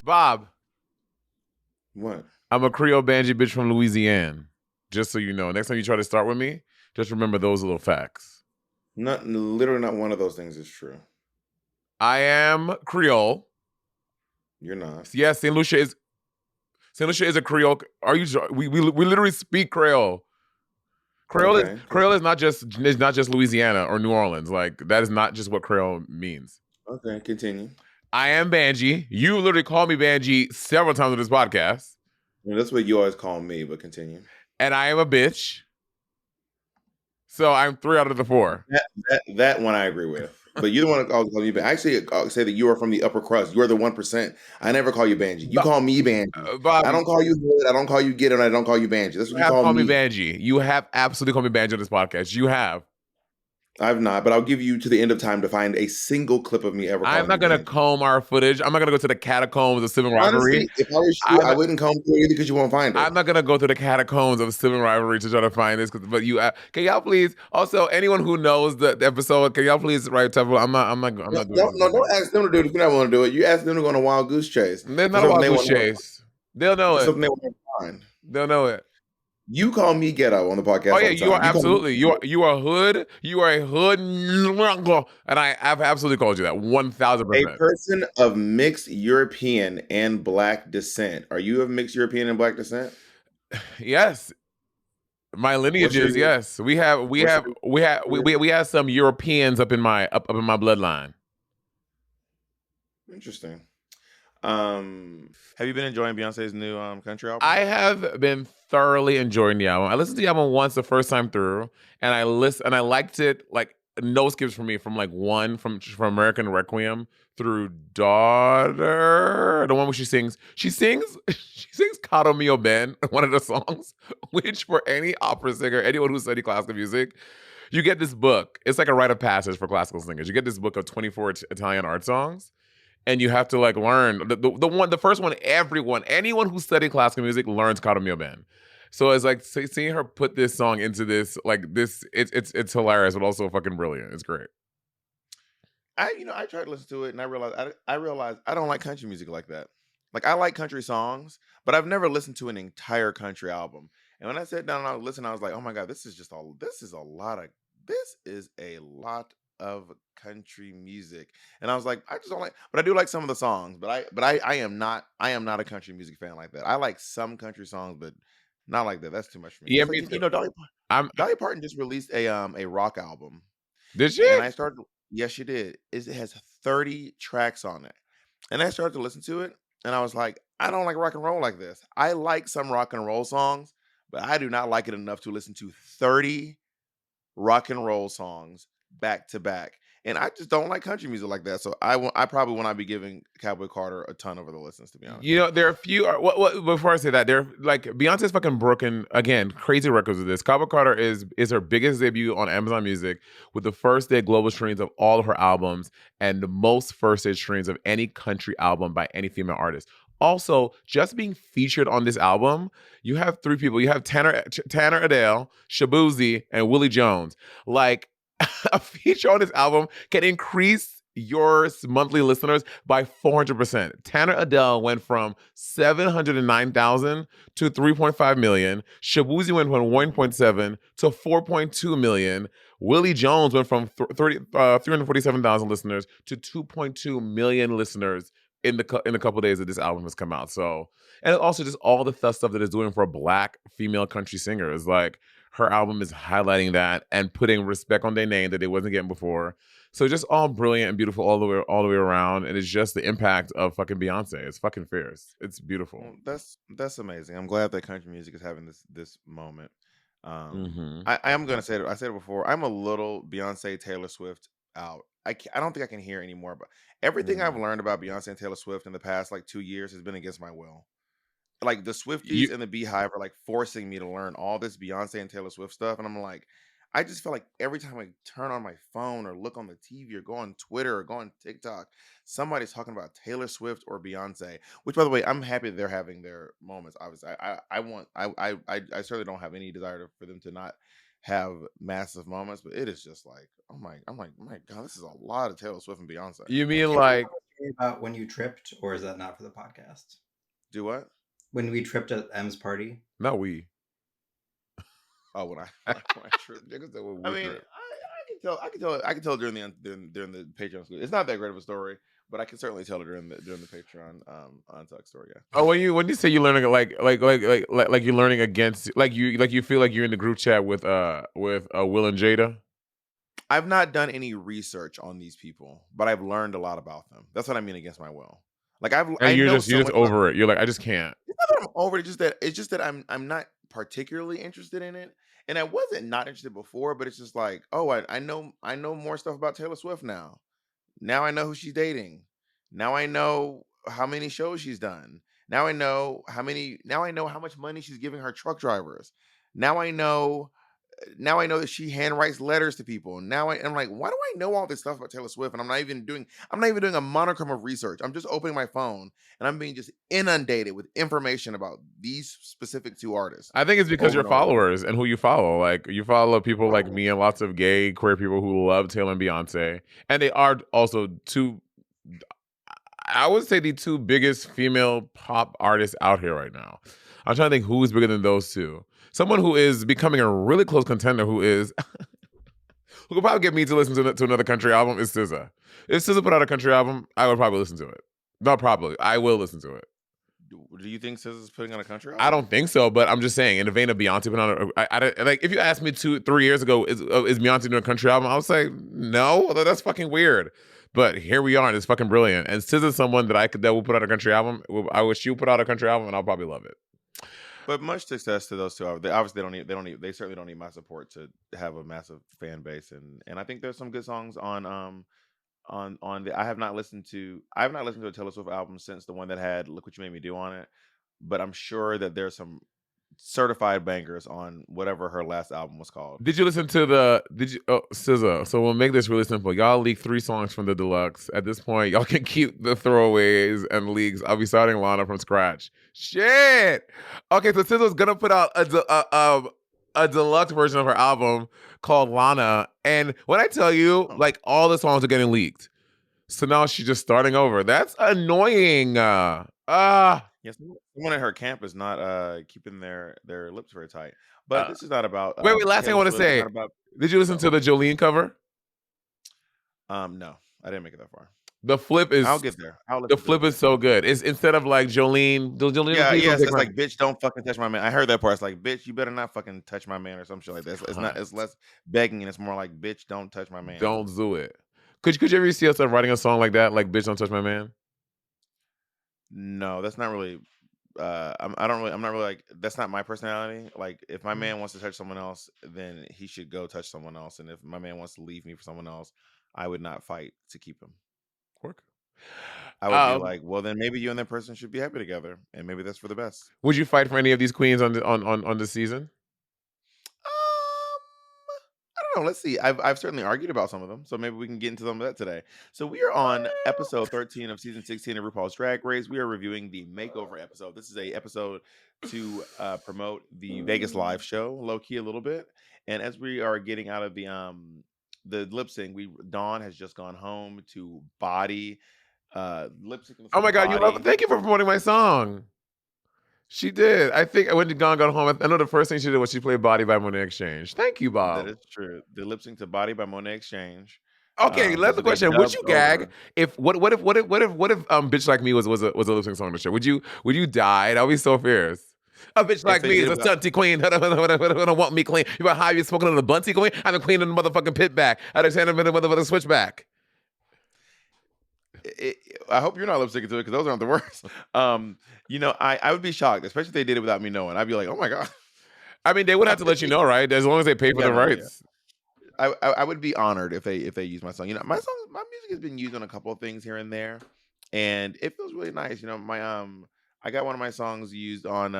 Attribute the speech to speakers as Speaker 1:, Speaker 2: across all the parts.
Speaker 1: Bob,
Speaker 2: What?
Speaker 1: I'm a Creole Banji bitch from Louisiana. Just so you know. Next time you try to start with me, just remember those little facts.
Speaker 2: Literally not one of those things is true.
Speaker 1: I am Creole.
Speaker 2: You're not.
Speaker 1: Yes, St. Lucia is a Creole. Are you? We literally speak Creole.
Speaker 2: Okay.
Speaker 1: Creole is not just Louisiana or New Orleans. Like that is not just what Creole means.
Speaker 2: Okay, continue.
Speaker 1: I am Banji. You literally called me Banji several times on this podcast.
Speaker 2: Well, that's what you always call me, but continue.
Speaker 1: And I am a bitch. So I'm 3 out of the 4.
Speaker 2: That one I agree with. But you don't want to call you Banji. Actually, say that you are from the upper crust. You are the 1%. I never call you Banji. You call me Banji.
Speaker 1: Bob,
Speaker 2: I don't call you Hood. I don't call you Get It. I don't call you Banji. That's what you
Speaker 1: have
Speaker 2: call
Speaker 1: called me
Speaker 2: me.
Speaker 1: Banji. You have absolutely called me Banji on this podcast. You have.
Speaker 2: I've not, but I'll give you to the end of time to find a single clip of me ever calling
Speaker 1: I'm not
Speaker 2: you
Speaker 1: going to
Speaker 2: Banji.
Speaker 1: comb our footage. I'm not going to go to the catacombs of Sibling rivalry.
Speaker 2: Honestly, if I was you, I wouldn't comb through it either because you won't find it.
Speaker 1: I'm not going to go through the catacombs of Sibling rivalry to try to find this. But you, can y'all please, also, anyone who knows the episode, can y'all please write table? I'm not doing this.
Speaker 2: Don't ask them to do it if you don't want to do it. You ask them to go on a wild goose chase.
Speaker 1: They're not a wild goose chase. They'll know it.
Speaker 2: Something they want to find.
Speaker 1: They'll know it.
Speaker 2: You call me ghetto on the podcast.
Speaker 1: Oh yeah, you are absolutely. You are hood. You are a hood, and I've absolutely called you that 1,000%.
Speaker 2: A person of mixed European and Black descent. Are you of mixed European and Black descent?
Speaker 1: Yes. My lineage is yes. We have some Europeans up in my bloodline.
Speaker 2: Interesting. Have you been enjoying Beyonce's new country album?
Speaker 1: I have been thoroughly enjoying the album. I listened to the album once the first time through, and I liked it. Like no skips for me from like one from American Requiem through Daughter, the one where she sings Caro Mio Ben, one of the songs, which for any opera singer, anyone who studied classical music, you get this book. It's like a rite of passage for classical singers. You get this book of 24 Italian art songs. And you have to like learn the first one. Anyone who studied classical music learns Caro Mio Ben. So it's like seeing her put this song into this, like this, it's hilarious, but also fucking brilliant. It's great.
Speaker 2: I tried to listen to it and I realized I don't like country music like that. Like I like country songs, but I've never listened to an entire country album. And when I sat down and I listened, I was like, oh my God, this is a lot of country music. And I was like, I just don't like, but I do like some of the songs, but I am not a country music fan like that. I like some country songs, but not like that. That's too much for me.
Speaker 1: Yeah,
Speaker 2: like, Dolly Parton just released a rock album.
Speaker 1: Did she?
Speaker 2: And yes, she did. It has 30 tracks on it. And I started to listen to it and I was like, I don't like rock and roll like this. I like some rock and roll songs, but I do not like it enough to listen to 30 rock and roll songs back to back. And I just don't like country music like that. So I probably will not be giving Cowboy Carter a ton of the listens, to be honest.
Speaker 1: You know, there are a few. Before I say that, they're like Beyonce's fucking broken again. Crazy records with this. Cowboy Carter is her biggest debut on Amazon Music with the first day global streams of all of her albums and the most first day streams of any country album by any female artist. Also, just being featured on this album, you have 3 people. You have Tanner Adele, Shabuzi, and Willie Jones. Like a feature on this album can increase your monthly listeners by 400%. Tanner Adele went from 709,000 to 3.5 million. Shabuzi went from 1.7 to 4.2 million. Willie Jones went from 347,000 listeners to 2.2 million listeners in the couple days that this album has come out. So, and also just all the stuff that it's doing for a Black female country singer is like her album is highlighting that and putting respect on their name that they wasn't getting before. So just all brilliant and beautiful all the way around. And it's just the impact of fucking Beyonce. It's fucking fierce. It's beautiful.
Speaker 2: That's amazing. I'm glad that country music is having this moment. I am gonna say it. I said it before. I'm a little Beyonce, Taylor Swift out. I don't think I can hear anymore. But everything I've learned about Beyonce and Taylor Swift in the past like 2 years has been against my will. Like the Swifties and the Beehive are like forcing me to learn all this Beyonce and Taylor Swift stuff, and I'm like, I just feel like every time I turn on my phone or look on the TV or go on Twitter or go on TikTok, somebody's talking about Taylor Swift or Beyonce. Which, by the way, I'm happy they're having their moments. Obviously, I certainly don't have any desire for them to not have massive moments, but it is just like, I'm like, my God, this is a lot of Taylor Swift and Beyonce.
Speaker 1: You mean
Speaker 3: Can you
Speaker 1: like
Speaker 3: tell me about when you tripped, or is that not for the podcast?
Speaker 2: Do what?
Speaker 3: When we tripped at M's party?
Speaker 1: not we?
Speaker 2: Oh, when I when I trip.
Speaker 1: Niggas said when
Speaker 2: I
Speaker 1: we
Speaker 2: mean,
Speaker 1: trip.
Speaker 2: I can tell during the Patreon school. It's not that great of a story, but I can certainly tell it during the Patreon Untucked story. Yeah.
Speaker 1: Oh, when you say you're learning like you're learning against like you feel like you're in the group chat with Will and Jada,
Speaker 2: I've not done any research on these people, but I've learned a lot about them. That's what I mean against my will. Like
Speaker 1: and
Speaker 2: I know
Speaker 1: you're
Speaker 2: so
Speaker 1: just
Speaker 2: much about.
Speaker 1: over it. You're like, I just can't.
Speaker 2: It's not that I'm over it. It's just that I'm not particularly interested in it, and I wasn't not interested before. But it's just like, oh, I know more stuff about Taylor Swift now. Now I know who she's dating. Now I know how many shows she's done. Now I know how much money she's giving her truck drivers. Now I know now I know that she handwrites letters to people. I'm like, why do I know all this stuff about Taylor Swift? And I'm not even doing a monochrome of research. I'm just opening my phone and I'm being just inundated with information about these specific two artists
Speaker 1: I think it's because
Speaker 2: over
Speaker 1: your
Speaker 2: and over again.
Speaker 1: followers and who you follow. Like you follow people like
Speaker 2: Oh,
Speaker 1: me and lots of gay queer people who love Taylor and Beyonce, and they are also two. I would say the two biggest female pop artists out here right now. I'm trying to think who's bigger than those two. Someone who is becoming a really close contender, who is who could probably get me to listen to another country album, is SZA. If SZA put out a country album, I would probably listen to it. Not probably, I will listen to it.
Speaker 2: do you think SZA's putting on a country
Speaker 1: I
Speaker 2: album?
Speaker 1: don't think so, but I'm just saying, in the vein of Beyonce putting on, like if you asked me 2-3 years ago, is Beyonce doing a country album? I would say no. That's fucking weird. But here we are, and it's fucking brilliant. And SZA's someone that will put out a country album. I wish she would put out a country album, and I'll probably love it.
Speaker 2: But much success to those two. They obviously they certainly don't need my support to have a massive fan base, and I think there's some good songs on the I have not listened to a Taylor Swift album since the one that had Look What You Made Me Do on it, but I'm sure that there's some certified bangers on whatever her last album was called.
Speaker 1: Did you listen to SZA? So we'll make this really simple. Y'all leak 3 songs from the deluxe. At this point, y'all can keep the throwaways and leaks. I'll be starting Lana from scratch. Shit. Okay, so SZA's gonna put out a deluxe version of her album called Lana, and when I tell you,
Speaker 2: Oh,
Speaker 1: like all the songs are getting leaked, so now she's just starting over. That's annoying.
Speaker 2: yes, someone at her camp is not keeping their lips very tight. But
Speaker 1: Uh,
Speaker 2: this is not about
Speaker 1: wait. Last thing I
Speaker 2: Taylor
Speaker 1: want to
Speaker 2: Swift. It's
Speaker 1: say.
Speaker 2: not about
Speaker 1: Did you listen to
Speaker 2: oh
Speaker 1: the Jolene cover?
Speaker 2: no, I didn't make it that far.
Speaker 1: The flip
Speaker 2: I'll
Speaker 1: is
Speaker 2: get there. I'll
Speaker 1: the
Speaker 2: listen to it
Speaker 1: flip is so good. It's instead of like Jolene,
Speaker 2: Yeah,
Speaker 1: please don't
Speaker 2: yes,
Speaker 1: take
Speaker 2: it's
Speaker 1: my
Speaker 2: like, "Bitch, don't fucking touch my man." I heard that part. It's like, "Bitch, you better not fucking touch my man," or some shit like that. It's not.
Speaker 1: God,
Speaker 2: It's less begging, and it's more like, "Bitch, don't touch my man."
Speaker 1: don't do it. Could you ever see yourself writing a song like that, like "Bitch, don't touch my man"?
Speaker 2: No, that's not really. I don't really. I'm not really like. That's not my personality. Like, if my man wants to touch someone else, then he should go touch someone else. And if my man wants to leave me for someone else, I would not fight to keep him.
Speaker 1: Work.
Speaker 2: I would be
Speaker 1: Um,
Speaker 2: like, well, then maybe you and that person should be happy together, and maybe that's for the best.
Speaker 1: would you fight for any of these queens on the season?
Speaker 2: I don't know. Let's see. I've certainly argued about some of them, so maybe we can get into some of that today. So we are on episode 13 of season 16 of RuPaul's Drag Race. We are reviewing the makeover episode. This is a episode to promote the Vegas live show, low key a little bit. And as we are getting out of the lip sync, we Dawn has just gone home to body lip sync
Speaker 1: Oh
Speaker 2: for
Speaker 1: my God, you love.
Speaker 2: body.
Speaker 1: Thank you for promoting my song. She did. I think when Gone got home, I know the first thing she did was she played "Body" by Monet Exchange. Thank you,
Speaker 2: That
Speaker 1: Bob.
Speaker 2: is true. The lip sync to Body by Monet Exchange.
Speaker 1: Okay, that's
Speaker 2: This
Speaker 1: the
Speaker 2: is a
Speaker 1: question. Would you
Speaker 2: dubbed
Speaker 1: gag
Speaker 2: over.
Speaker 1: if what if "Bitch Like Me" was a lip sync song on the show? Would you die? That would be so fierce. A bitch
Speaker 2: If
Speaker 1: like
Speaker 2: they
Speaker 1: me
Speaker 2: did
Speaker 1: is
Speaker 2: it
Speaker 1: a
Speaker 2: without
Speaker 1: stunty queen. Don't want me clean. You about how you smoking on the bunty queen? I'm the queen of the motherfucking pit back. I understand a motherfucking switchback.
Speaker 2: I hope you're not lip syncing to it because those aren't the words. I would be shocked, especially if they did it without me knowing. I'd be like, oh my god.
Speaker 1: I mean, they would
Speaker 2: I
Speaker 1: have to let you
Speaker 2: would
Speaker 1: know, right? As long as they pay for
Speaker 2: yeah,
Speaker 1: the
Speaker 2: no, yeah.
Speaker 1: rights.
Speaker 2: I would be honored if they use my song. My music has been used on a couple of things here and there, and it feels really nice. My I got one of my songs used on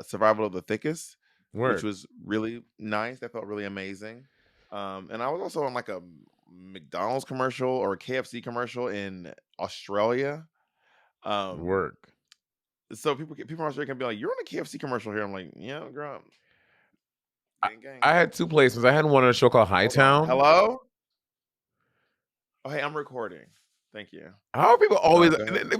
Speaker 2: Survival of the Thickest, which
Speaker 1: Work,
Speaker 2: was really nice. That felt really amazing. And I was also on like a McDonald's commercial or a KFC commercial in Australia. Um,
Speaker 1: work.
Speaker 2: so people in Australia can be like, "You're on a KFC commercial here." I'm like, "Yeah, girl." Gang, gang.
Speaker 1: I had 2 placements. I had one on a show called
Speaker 2: Hold on.
Speaker 1: Hightown.
Speaker 2: Hello? Oh, hey, I'm recording. Thank you.
Speaker 1: How are people always
Speaker 2: Go ahead.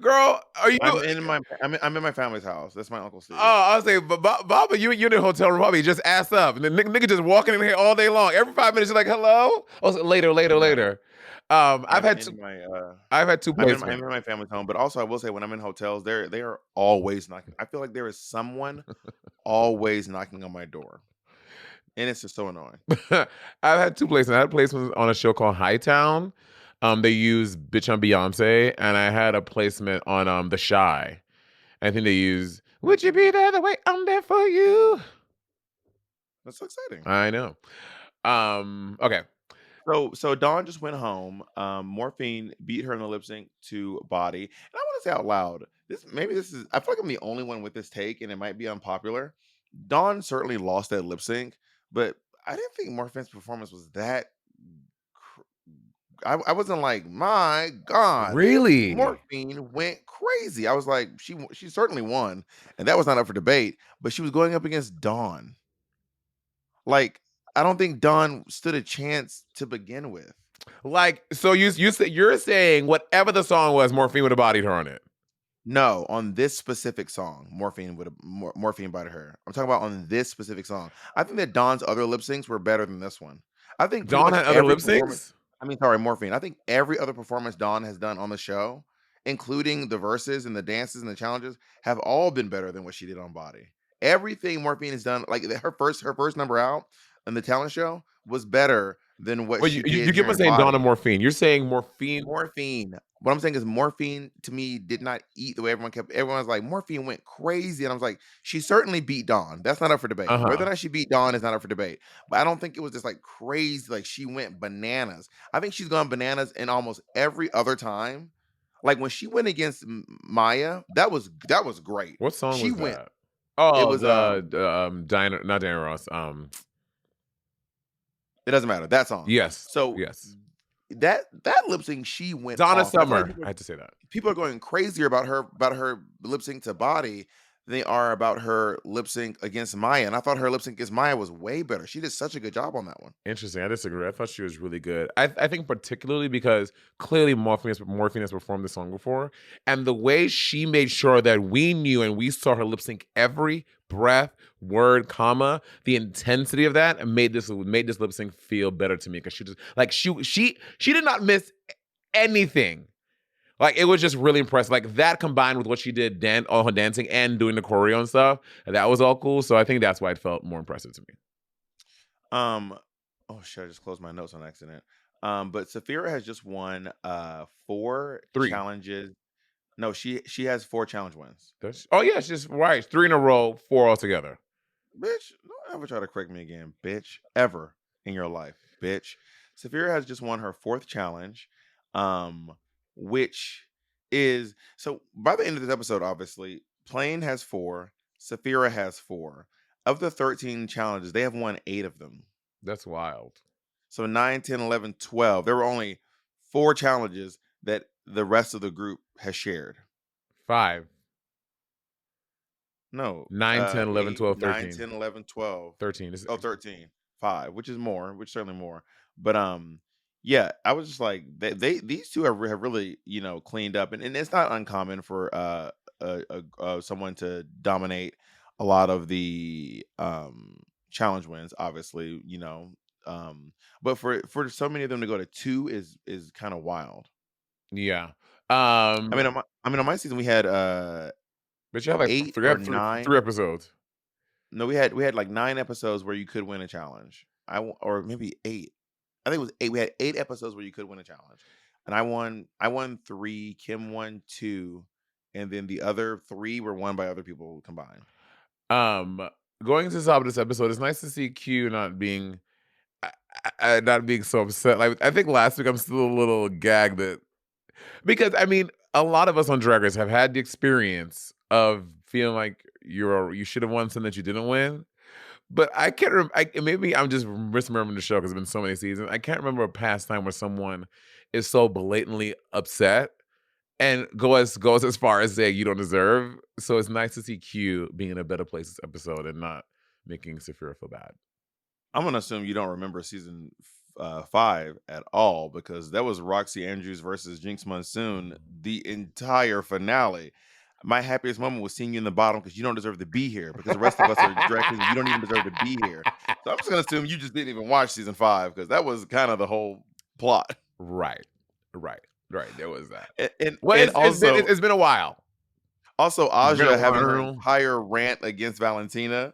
Speaker 1: girl, are you
Speaker 2: I'm in my family's house. That's my Uncle Steve.
Speaker 1: Oh, I was saying, but Baba, you in the hotel room, Bobby, just ass up. And the nigga just walking in here all day long. Every 5 minutes, you're like, hello? Oh, so later.
Speaker 2: Yeah.
Speaker 1: I've had
Speaker 2: in my
Speaker 1: I've had 2
Speaker 2: I'm in
Speaker 1: placements.
Speaker 2: my family's home, but also I will say when I'm in hotels, they are always knocking. I feel like there is someone always knocking on my door, and it's just so annoying.
Speaker 1: I've had 2 placements. I had placements on a show called Hightown. They use Bitch on Beyonce, and I had a placement on The Shy. I think they use Would You Be There the Way I'm There For You?
Speaker 2: That's so exciting.
Speaker 1: I know. Okay.
Speaker 2: So Dawn just went home. Morphine beat her in the lip sync to Body, and I want to say out loud, this is. I feel like I'm the only one with this take, and it might be unpopular. Dawn certainly lost that lip sync, but I didn't think Morphine's performance was that. I wasn't like, my God,
Speaker 1: Really?
Speaker 2: Morphine went crazy. I was like, she certainly won, and that was not up for debate. But she was going up against Dawn. Like, I don't think Dawn stood a chance to begin with.
Speaker 1: Like, so you're saying whatever the song was, Morphine would have bodied her on it.
Speaker 2: No, on this specific song, Morphine would have Morphine bodied her. I'm talking about on this specific song. I think that Dawn's other lip syncs were better than this one. I think pretty
Speaker 1: Dawn
Speaker 2: much
Speaker 1: had other
Speaker 2: every
Speaker 1: lip
Speaker 2: performance.
Speaker 1: syncs?
Speaker 2: Sorry, Morphine. I think every other performance Dawn has done on the show, including the verses and the dances and the challenges, have all been better than what she did on Body. Everything Morphine has done, like her first number out in the talent show, was better than what
Speaker 1: Well,
Speaker 2: she
Speaker 1: you
Speaker 2: did
Speaker 1: keep on
Speaker 2: during
Speaker 1: saying Dawn and
Speaker 2: Body.
Speaker 1: Morphine. You're saying Morphine.
Speaker 2: What I'm saying is Morphine to me did not eat the way everyone was like, Morphine went crazy. And I was like, she certainly beat Dawn. That's not up for debate. Whether or not she beat Dawn is not up for debate. But I don't think it was just like crazy, like she went bananas. I think she's gone bananas in almost every other time. Like when she went against Maya, that was great.
Speaker 1: What song
Speaker 2: She
Speaker 1: was
Speaker 2: went,
Speaker 1: that?
Speaker 2: it
Speaker 1: Oh,
Speaker 2: was
Speaker 1: Diana, not Diana Ross.
Speaker 2: it doesn't matter. That song.
Speaker 1: Yes.
Speaker 2: So
Speaker 1: Yes.
Speaker 2: that lip sync, she went
Speaker 1: Donna
Speaker 2: off. And I feel like
Speaker 1: Summer. I had to say that.
Speaker 2: people are going crazier about her lip sync to Body than they are about her lip sync against Maya. And I thought her lip sync against Maya was way better. She did such a good job on that one.
Speaker 1: Interesting. I disagree. I thought she was really good. I think particularly because clearly Morphine has performed the song before, and the way she made sure that we knew and we saw her lip sync every breath, word, comma, the intensity of that made this lip sync feel better to me because she just like she did not miss anything. Like it was just really impressive. Like that combined with what she did all her dancing and doing the choreo and stuff, that was all cool. So I think that's why it felt more impressive to me.
Speaker 2: Oh shit, I just closed my notes on accident. But Saphira has just won 4
Speaker 1: 3.
Speaker 2: challenges. No, she has 4 challenge wins.
Speaker 1: Oh yeah, it's just right. 3 in a row, 4 altogether.
Speaker 2: Bitch, don't ever try to correct me again, bitch. Ever in your life, bitch. Saphira has just won her 4th challenge, which is so by the end of this episode, obviously, Plain has 4, Saphira has 4. Of the 13 challenges, they have won 8 of them.
Speaker 1: That's wild.
Speaker 2: So 9, 10, 11, 12. There were only 4 challenges that the rest of the group has shared.
Speaker 1: 5.
Speaker 2: No.
Speaker 1: 9, 10, 11,
Speaker 2: 8,
Speaker 1: 12,
Speaker 2: 9,
Speaker 1: 13.
Speaker 2: 10, 11, 12.
Speaker 1: 13.
Speaker 2: Oh, 13. 5, which is more, which is certainly more. But yeah, I was just like these two have really, cleaned up, and it's not uncommon for someone to dominate a lot of the challenge wins, obviously, but for so many of them to go to 2 is kind of wild.
Speaker 1: Yeah.
Speaker 2: I mean, on my season we had
Speaker 1: but you have like
Speaker 2: 8
Speaker 1: 3
Speaker 2: or 9.
Speaker 1: 3 episodes.
Speaker 2: No, we had like 9 episodes where you could win a challenge. Or maybe 8. I think it was 8. We had 8 episodes where you could win a challenge, and I won 3. Kim won 2, and then the other 3 were won by other people combined.
Speaker 1: Going to the top of this episode, it's nice to see Q not being so upset. Like I think last week I'm still a little gagged because I mean a lot of us on Drag Race have had the experience of feeling like you should have won something that you didn't win. But I can't maybe I'm just misremembering the show because it's been so many seasons. I can't remember a past time where someone is so blatantly upset and goes as far as saying you don't deserve. So it's nice to see Q being in a better place this episode and not making Saphira feel bad.
Speaker 2: I'm gonna assume you don't remember season 5 at all because that was Roxy Andrews versus Jinx Monsoon, the entire finale. My happiest moment was seeing you in the bottom because you don't deserve to be here because the rest of us are drag queens. You don't even deserve to be here. So I'm just gonna assume you just didn't even watch season 5 because that was kind of the whole plot.
Speaker 1: Right. There was that.
Speaker 2: And
Speaker 1: Well,
Speaker 2: and
Speaker 1: it's been a while.
Speaker 2: also
Speaker 1: It's been
Speaker 2: Aja
Speaker 1: a
Speaker 2: having her
Speaker 1: while.
Speaker 2: entire rant against Valentina.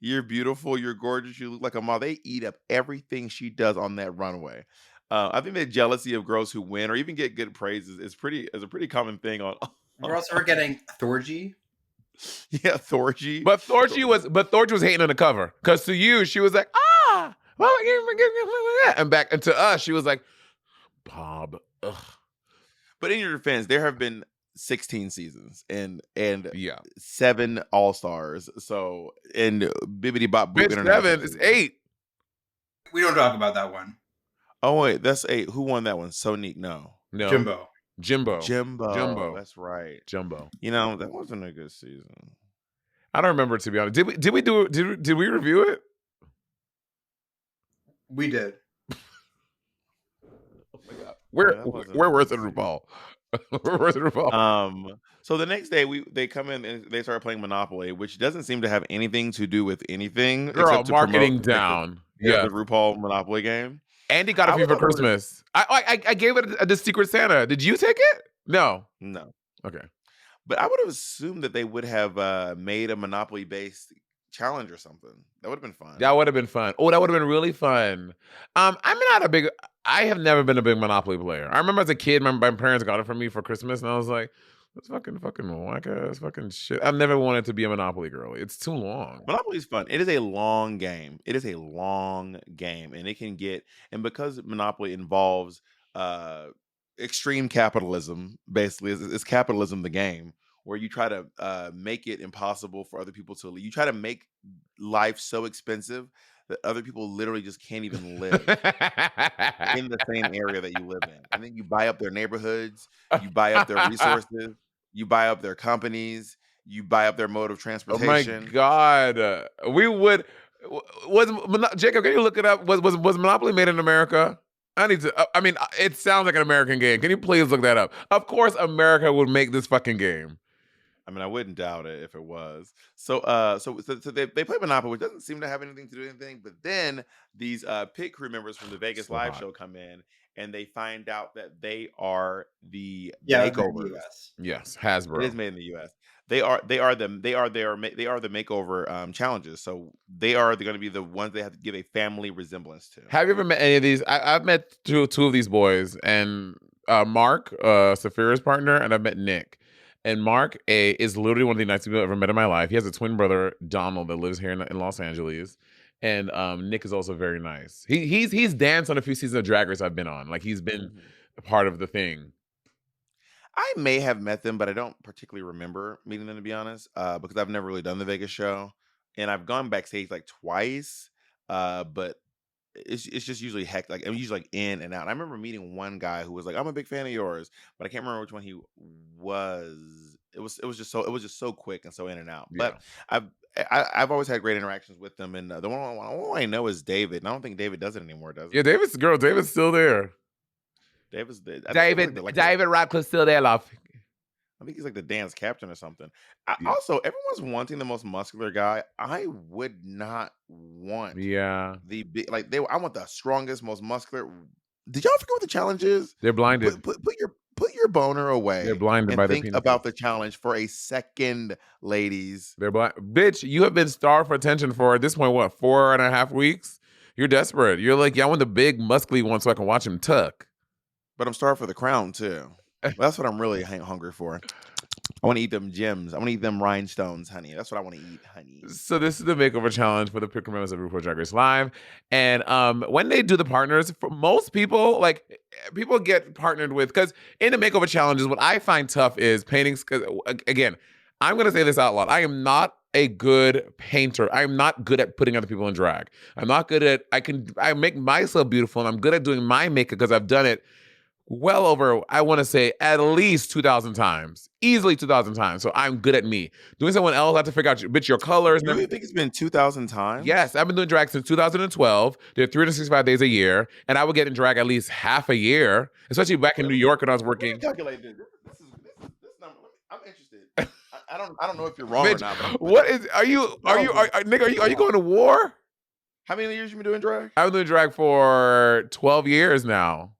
Speaker 2: You're beautiful. You're gorgeous. You look like a model. They eat up everything she does on that runway. I think the jealousy of girls who win or even get good praises is a pretty common thing on.
Speaker 3: We're also getting Thorgy.
Speaker 2: Yeah, Thorgy.
Speaker 1: But Thorgy was hating on the cover because to you she was like and back and to us she was like Bob. Ugh.
Speaker 2: But in your defense, there have been 16 seasons and
Speaker 1: Yeah.
Speaker 2: 7 All-Stars. So and Bibbidi Bop Boop
Speaker 1: Bitch,
Speaker 2: International
Speaker 1: 7 is
Speaker 2: season.
Speaker 1: 8.
Speaker 3: We don't talk about that one.
Speaker 2: Oh wait, that's 8. Who won that one? Sonique, no.
Speaker 1: Jimbo.
Speaker 2: That's right.
Speaker 1: Jumbo.
Speaker 2: You know, that wasn't a good season.
Speaker 1: I don't remember, to be honest. Did we review it?
Speaker 3: We did.
Speaker 1: Oh my God. We're worse than RuPaul. We're worse than RuPaul.
Speaker 2: So the next day they come in and they start playing Monopoly, which doesn't seem to have anything to do with anything
Speaker 1: Girl,
Speaker 2: except to
Speaker 1: marketing
Speaker 2: promote
Speaker 1: down.
Speaker 2: the RuPaul Monopoly game.
Speaker 1: Andy got it for you for Christmas. I gave it the Secret Santa. Did you take it? No. Okay.
Speaker 2: But I would have assumed that they would have made a Monopoly based challenge or something. That would have been fun.
Speaker 1: That would have been fun. Oh, that would have been really fun. I have never been a big Monopoly player. I remember as a kid, my parents got it for me for Christmas, and I was like, "That's fucking whack ass fucking shit." I've never wanted to be a Monopoly girl. It's too long.
Speaker 2: Monopoly is fun. It is a long game. And it can get, and because Monopoly involves extreme capitalism, basically, is capitalism the game, where you try to make it impossible for other people to live. You try to make life so expensive that other people literally just can't even live in the same area that you live in. And then you buy up their neighborhoods, you buy up their resources, you buy up their companies, you buy up their mode of transportation.
Speaker 1: Oh my God. Jacob, can you look it up? Was Monopoly made in America? It sounds like an American game. Can you please look that up? Of course America would make this fucking game.
Speaker 2: I mean, I wouldn't doubt it if it was. So they play Monopoly, which doesn't seem to have anything to do with anything. But then these pit crew members from the Vegas live show come in, and they find out that they are the Makeovers.
Speaker 1: Yes, Hasbro.
Speaker 2: It is made in the U.S. They are the makeover challenges. So they are going to be the ones they have to give a family resemblance to.
Speaker 1: Have you ever met any of these? I've met two of these boys, and Mark, Saphira's partner, and I've met Nick. And Mark is literally one of the nicest people I've ever met in my life. He has a twin brother, Donald, that lives here in Los Angeles. And Nick is also very nice. He's danced on a few seasons of Drag Race I've been on. Like, he's been a part of the thing.
Speaker 2: I may have met them, but I don't particularly remember meeting them, to be honest, because I've never really done the Vegas show. And I've gone backstage like twice, but it's just usually like I'm usually like in and out. And I remember meeting one guy who was like, "I'm a big fan of yours," but I can't remember which one he was. It was just so quick and so in and out.
Speaker 1: Yeah.
Speaker 2: But I've always had great interactions with them, and the one I know is David. And I don't think David does it anymore, does he?
Speaker 1: Yeah, David's still there. David Radcliffe's still there, love.
Speaker 2: I think he's like the dance captain or something. Also, everyone's wanting the most muscular guy. I would not want the big, like I want the strongest, most muscular. Did y'all forget what the challenge is?
Speaker 1: They're blinded.
Speaker 2: Put your boner away.
Speaker 1: They're blinded by their penis.
Speaker 2: Think about the challenge for a second, ladies.
Speaker 1: They're blind. Bitch, you have been starved for attention for at this point, what, 4.5 weeks? You're desperate. You're like, yeah, I want the big, muscly one so I can watch him tuck.
Speaker 2: But I'm starved for the crown too. That's what I'm really hungry for. I want to eat them gems. I want to eat them rhinestones, honey. That's what I want to eat, honey.
Speaker 1: So this is the makeover challenge for the pick members of RuPaul's Drag Race Live. And when they do the partners, for most people, like, people get partnered with, because in the makeover challenges, what I find tough is painting. Again, I'm going to say this out loud. I am not a good painter. I'm not good at putting other people in drag. I'm not good at, I make myself beautiful, and I'm good at doing my makeup because I've done it well over, I want to say at least 2,000 times, easily 2,000 times. So I'm good at me. Doing someone else, I have to figure out your colors.
Speaker 2: You really think it's been 2,000 times?
Speaker 1: Yes, I've been doing drag since 2012. There are 365 days a year, and I would get in drag at least half a year, especially back in New York when I was working.
Speaker 2: Calculate this. This number. I'm interested. I don't know if you're wrong or not. But
Speaker 1: what is? Are you? Nigga? Are you going to war?
Speaker 2: How many years you been doing drag?
Speaker 1: I've been doing drag for 12 years now.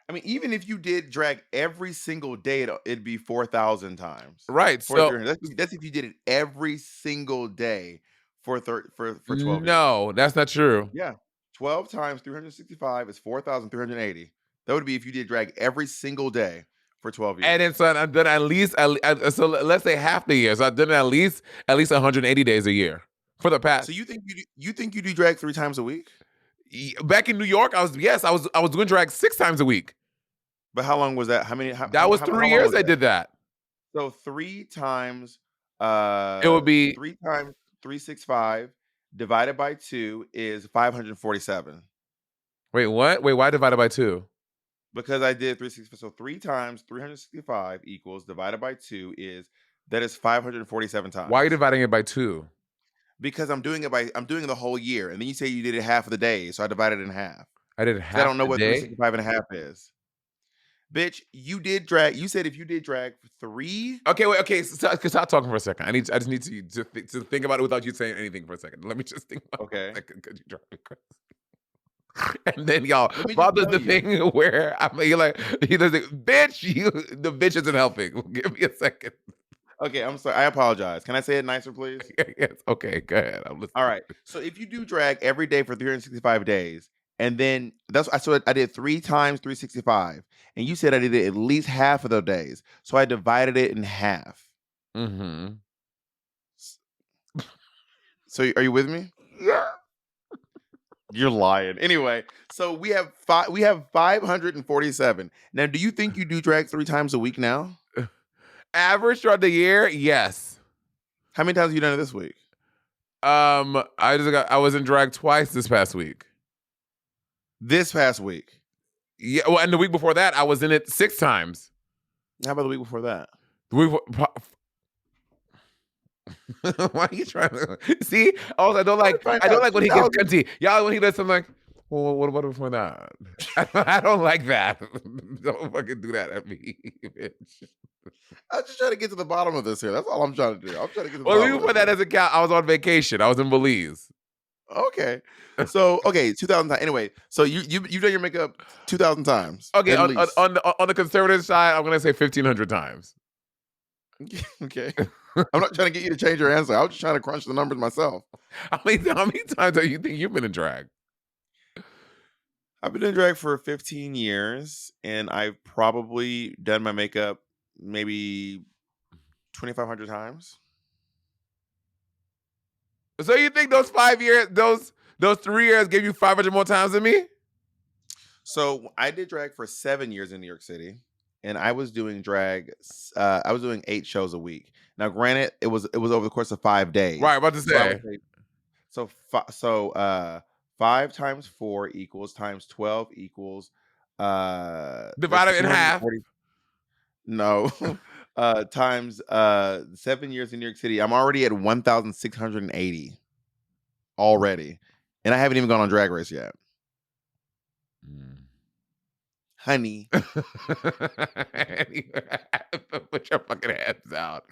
Speaker 2: I mean, even if you did drag every single day, it'd be 4,000 times.
Speaker 1: Right. So
Speaker 2: that's if you did it every single day for 12 years.
Speaker 1: No, that's not true.
Speaker 2: Yeah. 12 times 365 is 4,380. That would be if you did drag every single day for 12 years.
Speaker 1: And then so I've done at least so let's say half the year. So I've done at least 180 days a year for the past.
Speaker 2: So you think you do drag 3 times a week?
Speaker 1: Back in New York, I was doing drag 6 times a week.
Speaker 2: But how long was that?
Speaker 1: That was 3 years I did that.
Speaker 2: So 3 times
Speaker 1: it would be
Speaker 2: 3 times 365 divided by 2 is 547.
Speaker 1: Wait, what? Wait, why divided by 2?
Speaker 2: Because I did 365. So 3 times 365 equals divided by 2 is 547 times.
Speaker 1: Why are you dividing it by 2?
Speaker 2: Because I'm doing the whole year, and then you say you did it half of the day, so I divided it in half.
Speaker 1: I did half.
Speaker 2: I don't know what
Speaker 1: day?
Speaker 2: 365 and a half is. Bitch, you did drag. You said if you did drag for 3.
Speaker 1: Okay, wait. Okay, stop talking for a second. I just need to think about it without you saying anything for a second. Let me just think about it. Okay. Because you drive me crazy. And then y'all, Bob does the thing where you're like, he does it, bitch. The bitch isn't helping. Give me a second.
Speaker 2: Okay, I'm sorry. I apologize. Can I say it nicer, please?
Speaker 1: Yes. Okay, go ahead. I'm listening.
Speaker 2: All right. So if you do drag every day for 365 days, and then I did 3 times 365, and you said I did it at least half of those days, so I divided it in half.
Speaker 1: Mm-hmm.
Speaker 2: So are you with me?
Speaker 1: Yeah.
Speaker 2: You're lying. Anyway, so we have 547. Now, do you think you do drag 3 times a week now?
Speaker 1: Average throughout the year, yes.
Speaker 2: How many times have you done it this week?
Speaker 1: I was in drag twice this past week.
Speaker 2: This past week?
Speaker 1: Yeah, well, and the week before that, I was in it 6 times.
Speaker 2: How about the week before that?
Speaker 1: Why are you trying to see? Also, I don't like when he gets cunty. Y'all, when he does something like, well, what about before that? I don't like that. Don't fucking do that at me, bitch.
Speaker 2: I'm just trying to get to the bottom of this here. That's all I'm trying to do. I'm trying to get to the
Speaker 1: well,
Speaker 2: bottom.
Speaker 1: Well, even for that doesn't count. I was on vacation. I was in Belize.
Speaker 2: Okay. So 2,000 times. Anyway, so you've done your makeup 2,000 times.
Speaker 1: Okay, on the conservative side, I'm gonna say 1,500 times.
Speaker 2: Okay. I'm not trying to get you to change your answer. I was just trying to crunch the numbers myself.
Speaker 1: How many times do you think you've been in drag?
Speaker 2: I've been in drag for 15 years, and I've probably done my makeup maybe 2,500 times.
Speaker 1: So you think those 5 years, those 3 years gave you 500 more times than me?
Speaker 2: So I did drag for 7 years in New York City, and I was doing drag. I was doing 8 shows a week. Now, granted, it was over the course of 5 days.
Speaker 1: Right, about to say.
Speaker 2: So 5 times 4 equals times 12 equals
Speaker 1: divided in half.
Speaker 2: No. Times 7 years in New York City. I'm already at 1,680 already. And I haven't even gone on Drag Race yet. Honey.
Speaker 1: Put your fucking hands out.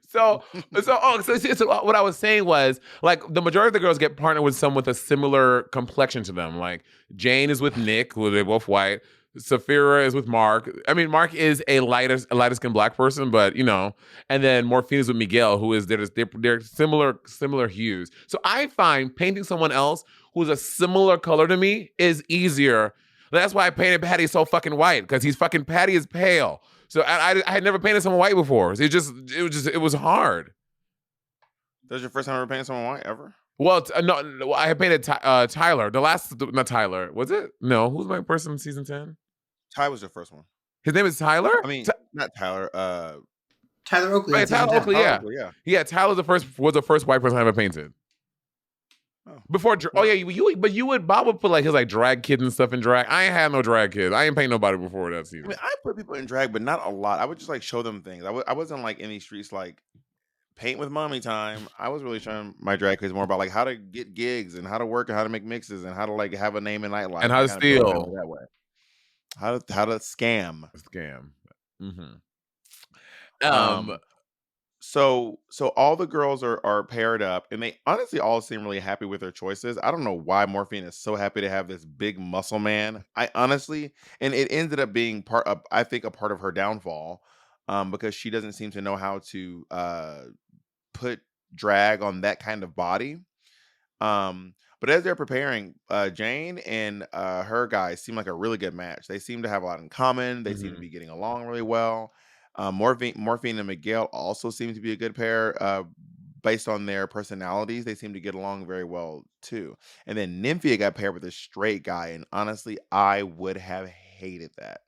Speaker 1: So what I was saying was, like, the majority of the girls get partnered with someone with a similar complexion to them. Like, Jane is with Nick, who they're both white. Saphira is with Mark. I mean, Mark is a lighter skinned black person, but and then Morphine is with Miguel, who is they're similar hues. So I find painting someone else who's a similar color to me is easier. That's why I painted Patty so fucking white, because Patty is pale. So I had never painted someone white before. So it was hard.
Speaker 2: That was your first time ever painting someone white ever?
Speaker 1: Well, no, I had painted Tyler. Not Tyler. Was it? No, who's my person in season 10?
Speaker 2: Ty was your first one.
Speaker 1: His name is Tyler?
Speaker 2: I mean, not Tyler.
Speaker 3: Tyler Oakley.
Speaker 1: Right, Tyler Oakley, yeah. Yeah, Tyler was the first white person I ever painted.
Speaker 2: Oh.
Speaker 1: Before, Bob would put like his like drag kids and stuff in drag. I ain't had no drag kids. I ain't paint nobody before that
Speaker 2: I
Speaker 1: season.
Speaker 2: mean, I put people in drag, but not a lot. I would just like show them things. I wasn't like in these streets like paint with mommy time. I was really showing my drag kids more about like how to get gigs and how to work and how to make mixes and how to like have a name in nightlife
Speaker 1: And how
Speaker 2: and
Speaker 1: to
Speaker 2: kind of build a family
Speaker 1: steal.
Speaker 2: that way. How to scam.
Speaker 1: Scam. Mm-hmm.
Speaker 2: So all the girls are paired up, and they honestly all seem really happy with their choices. I don't know why Morphine is so happy to have this big muscle man. I honestly, and it ended up being part of, I think, a part of her downfall, because she doesn't seem to know how to put drag on that kind of body. But as they're preparing, Jane and her guys seem like a really good match. They seem to have a lot in common. They seem to be getting along really well. Morphine and Miguel also seem to be a good pair. Based on their personalities, they seem to get along very well too. And then Nymphia got paired with a straight guy, and honestly, I would have hated that.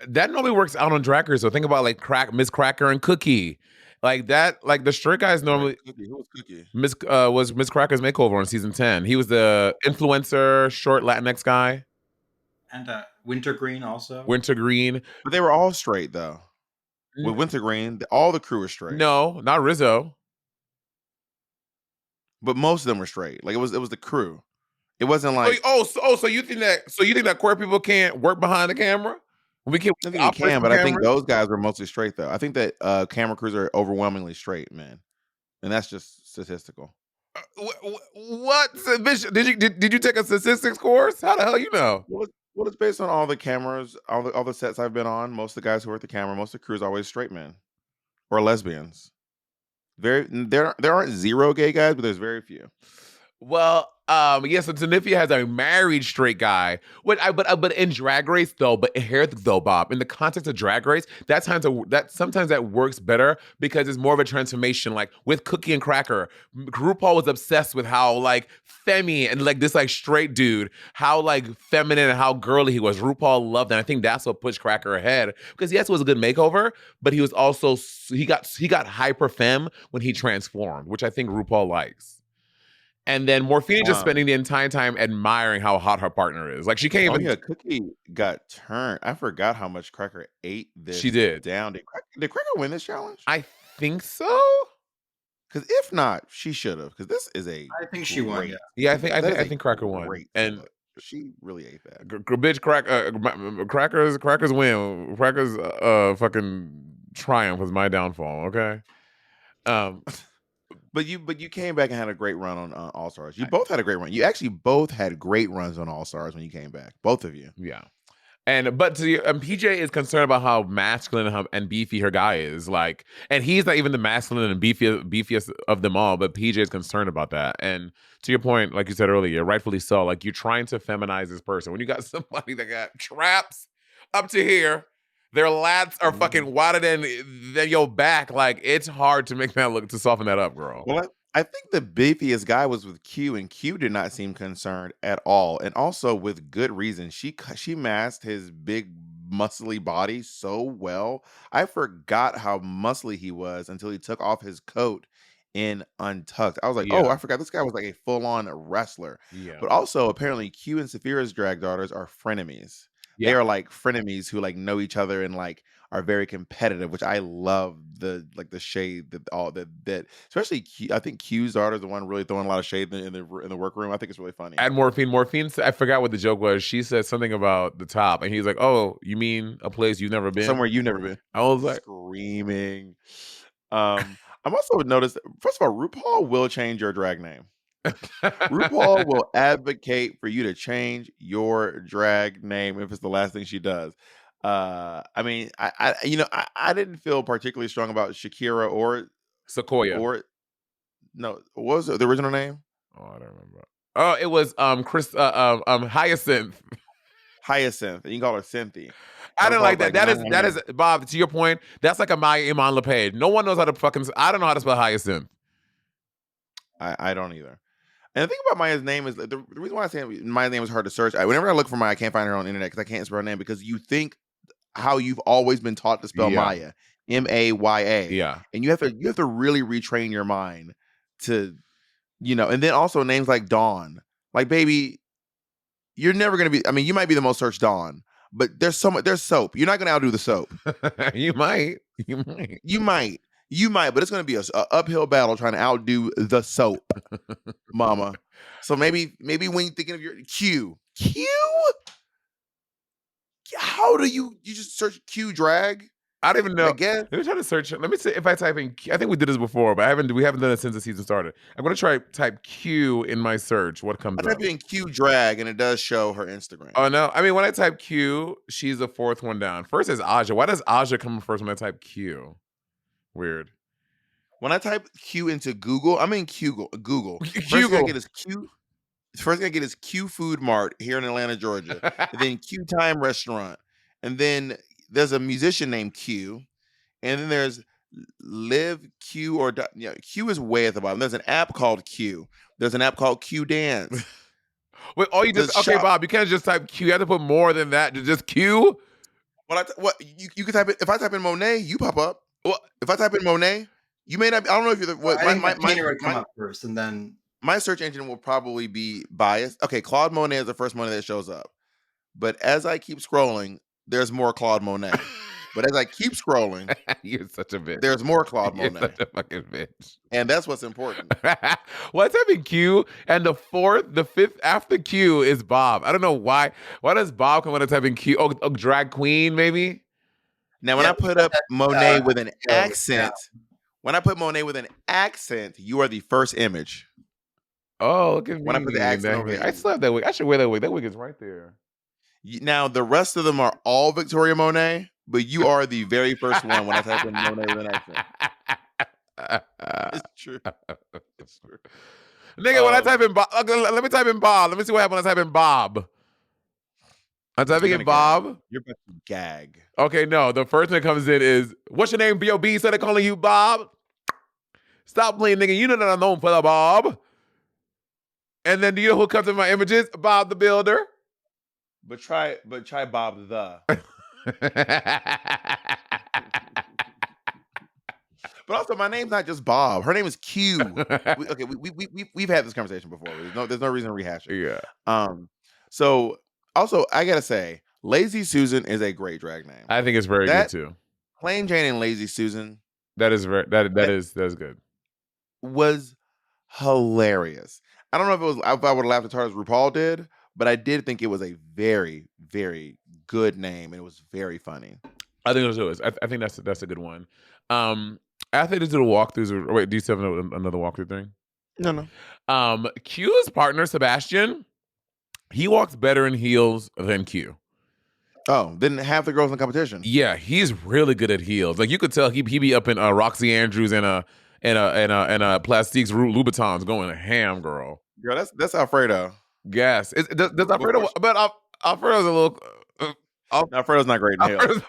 Speaker 1: That normally works out on Drag Race. So think about like Miss Cracker and Cookie, like that. Like the straight guys normally.
Speaker 2: Cookie, who was Cookie?
Speaker 1: Was Miss Cracker's makeover on season 10. He was the influencer, short Latinx guy.
Speaker 3: And Wintergreen also.
Speaker 1: Wintergreen.
Speaker 2: But they were all straight though. With Wintergreen, all the crew was straight.
Speaker 1: No, not Rizzo.
Speaker 2: But most of them were straight. Like it was the crew. It wasn't like
Speaker 1: so you think that queer people can't work behind the camera? We can't.
Speaker 2: I think you can, but I think those guys were mostly straight though. I think that camera crews are overwhelmingly straight, man, and that's just statistical.
Speaker 1: What? Did you take a statistics course? How the hell you know?
Speaker 2: Well, it's based on all the cameras, all the sets I've been on. Most of the guys who work the camera, most of the crew is always straight men or lesbians. There aren't zero gay guys, but there's very few.
Speaker 1: Well, yeah, so Tanifia has a married straight guy. But in Drag Race though, Bob, in the context of Drag Race, sometimes that works better because it's more of a transformation. Like with Cookie and Cracker, RuPaul was obsessed with how like femmy and like this like straight dude, how like feminine and how girly he was. RuPaul loved that. I think that's what pushed Cracker ahead because yes, it was a good makeover, but he was also he got hyper femme when he transformed, which I think RuPaul likes. And then Morphine just spending the entire time admiring how hot her partner is. Like she can't even.
Speaker 2: Oh yeah, Cookie got turned. I forgot how much Cracker ate this.
Speaker 1: She did.
Speaker 2: Down. Did Cracker win this challenge?
Speaker 1: I think so.
Speaker 2: Because if not, she should have. Because this is a.
Speaker 3: I think she won.
Speaker 1: Yeah, I think Cracker won. And
Speaker 2: she really ate that.
Speaker 1: Bitch, Crackers win. Crackers fucking triumph was my downfall. Okay.
Speaker 2: But you came back and had a great run on All Stars. You both had a great run. You actually both had great runs on All Stars when you came back. Both of you.
Speaker 1: Yeah. But PJ is concerned about how masculine and beefy her guy is. Like, and he's not even the masculine and beefiest of them all. But PJ is concerned about that. And to your point, like you said earlier, rightfully so. Like you're trying to feminize this person when you got somebody that got traps up to here. Their lats are fucking wider than your back. Like it's hard to make that to soften that up, girl.
Speaker 2: Well, I think the beefiest guy was with Q, and Q did not seem concerned at all, and also with good reason. She masked his big muscly body so well. I forgot how muscly he was until he took off his coat in Untucked. I was like, oh, I forgot this guy was like a full-on wrestler.
Speaker 1: Yeah.
Speaker 2: But also, apparently, Q and Saphira's drag daughters are frenemies. Yeah. They are like frenemies who like know each other and like are very competitive, which I love the shade that especially Q, I think Q's daughter is the one really throwing a lot of shade in the workroom. I think it's really funny.
Speaker 1: And Morphine, I forgot what the joke was. She said something about the top, and he's like, "Oh, you mean a place you've never been?
Speaker 2: Somewhere you've never been?"
Speaker 1: I was like
Speaker 2: screaming. I'm also noticed. First of all, RuPaul will change your drag name. RuPaul will advocate for you to change your drag name if it's the last thing she does. I mean, I didn't feel particularly strong about Shakira or
Speaker 1: Sequoia.
Speaker 2: Or no, what was the original name?
Speaker 1: Oh, I don't remember. Oh, it was Hyacinth.
Speaker 2: Hyacinth. You can call her Cynthia.
Speaker 1: I don't like that. That is Bob. To your point, that's like a Maya Iman LePage. No one knows how to fucking. I don't know how to spell Hyacinth.
Speaker 2: I don't either. And the thing about Maya's name is the reason why I say Maya's name is hard to search. Whenever I look for Maya, I can't find her on the internet because I can't spell her name because you think how you've always been taught to spell Maya, Maya.
Speaker 1: Yeah,
Speaker 2: and you have to really retrain your mind to And then also names like Dawn. Like, baby, you're never gonna be. I mean, you might be the most searched Dawn, but there's so much. There's soap. You're not gonna outdo the soap.
Speaker 1: You might. You might.
Speaker 2: You might, but it's gonna be a uphill battle trying to outdo the soap, mama. So maybe when you're thinking of your Q, how do you just search Q drag?
Speaker 1: I don't even know.
Speaker 2: I guess.
Speaker 1: Let me try to search. Let me see if I type in. I think we did this before, but we haven't done it since the season started. I'm gonna try type Q in my search. What comes
Speaker 2: I
Speaker 1: up?
Speaker 2: type in Q drag, and it does show her Instagram.
Speaker 1: Oh no! I mean, when I type Q, she's the fourth one down. First is Aja. Why does Aja come first when I type Q? Weird.
Speaker 2: When I type Q into Google, I'm in Google. First thing I get is Q. First thing I get is Q Food Mart here in Atlanta, Georgia. And then Q Time Restaurant. And then there's a musician named Q. And then there's Live Q or Q is way at the bottom. There's an app called Q. There's an app called Q Dance.
Speaker 1: Wait, you just okay, Bob? You can't just type Q. You have to put more than that. Just Q.
Speaker 2: What you can type it. If I type in Monet, you pop up. Well, if I type in Monet, you may not. I don't know if you're the. What,
Speaker 3: I think Painter would come up first, and then
Speaker 2: my search engine will probably be biased. Okay, Claude Monet is the first Monet that shows up. But as I keep scrolling, there's more Claude Monet. But as I keep scrolling,
Speaker 1: you're such a bitch.
Speaker 2: There's more Claude Monet.
Speaker 1: You're such a fucking bitch.
Speaker 2: And that's what's important.
Speaker 1: What's having Q? And the fifth after Q is Bob. I don't know why. Why does Bob come when it's having Q? Oh, drag queen, maybe?
Speaker 2: Now, when I put up Monet with an accent, you are the first image.
Speaker 1: Oh, look at me.
Speaker 2: When I put the accent over
Speaker 1: I still have that wig. I should wear that wig. That wig is right there.
Speaker 2: Now, the rest of them are all Victoria Monet, but you are the very first one when I type in Monet with an accent. It's true.
Speaker 1: It's true. Nigga, when I type in Bob, let me type in Bob. Let me see what happens when I type in Bob. I'm typing in Bob.
Speaker 2: Gag. You're about to gag.
Speaker 1: Okay, no. The first thing that comes in is, what's your name, B.O.B.? Instead of calling you Bob? Stop playing, nigga. You know that I'm known for the Bob. And then do you know who comes in my images? Bob the Builder.
Speaker 2: But try Bob the. But also, my name's not just Bob. Her name is Q. We've had this conversation before. There's no reason to rehash it.
Speaker 1: Yeah.
Speaker 2: So also, I gotta say, Lazy Susan is a great drag name.
Speaker 1: I think it's very good too.
Speaker 2: Plain Jane and Lazy Susan.
Speaker 1: That is that's good.
Speaker 2: Was hilarious. I don't know if I would have laughed as hard as RuPaul did, but I did think it was a very, very good name, and it was very funny.
Speaker 1: I think it was. I think that's a good one. After they do the walkthroughs, wait, do you still have another walkthrough thing?
Speaker 2: No.
Speaker 1: Q's partner Sebastian, he walks better in heels than Q.
Speaker 2: Oh, then half the girls in the competition.
Speaker 1: Yeah, he's really good at heels. Like you could tell he be up in Roxy Andrews and a Plastiques Louboutins going ham, girl.
Speaker 2: Girl, that's Alfredo.
Speaker 1: Yes, does Alfredo? But Alfredo's a little.
Speaker 2: Alfredo's not great in heels.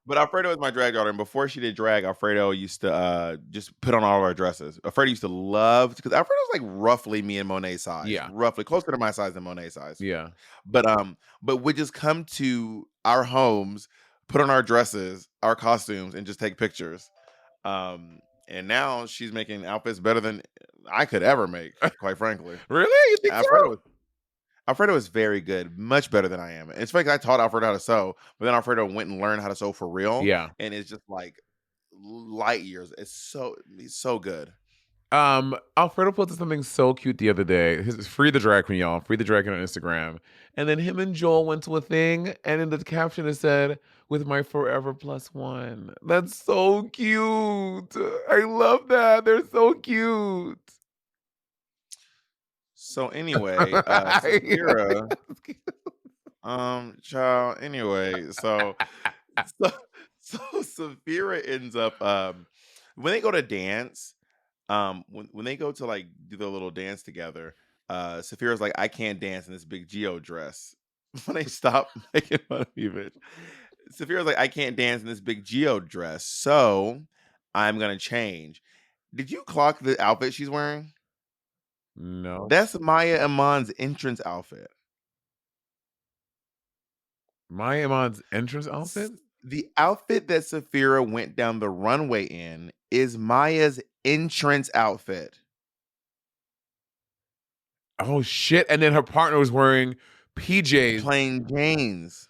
Speaker 2: But Alfredo is my drag daughter, and before she did drag, Alfredo used to just put on all of our dresses. Alfredo used to love, because Alfredo's like roughly me and Monet's size.
Speaker 1: Yeah,
Speaker 2: roughly closer to my size than Monet's size.
Speaker 1: Yeah,
Speaker 2: but would just come to our homes, put on our dresses, our costumes, and just take pictures. And now she's making outfits better than I could ever make, quite frankly.
Speaker 1: Really? You think so?
Speaker 2: Alfredo is very good, much better than I am. It's funny, I taught Alfredo how to sew, but then Alfredo went and learned how to sew for real.
Speaker 1: Yeah,
Speaker 2: and it's just like light years. He's so good.
Speaker 1: Alfredo posted something so cute the other day. Free the drag queen, y'all. Free the drag queen on Instagram. And then him and Joel went to a thing, and in the caption it said, "With my forever +1." That's so cute. I love that. They're so cute.
Speaker 2: So anyway, Saphira, child. Anyway, so Saphira ends up when they go to dance, when they go to like do their little dance together, Saphira's like, I can't dance in this big Geo dress. When they stop making fun of me, bitch, Saphira's like, I can't dance in this big Geo dress, so I'm gonna change. Did you clock the outfit she's wearing?
Speaker 1: No.
Speaker 2: That's Maya Iman's entrance outfit.
Speaker 1: Maya Iman's entrance outfit?
Speaker 2: The outfit that Saphira went down the runway in is Maya's entrance outfit.
Speaker 1: Oh shit! And then her partner was wearing PJs.
Speaker 2: Plain Jane's.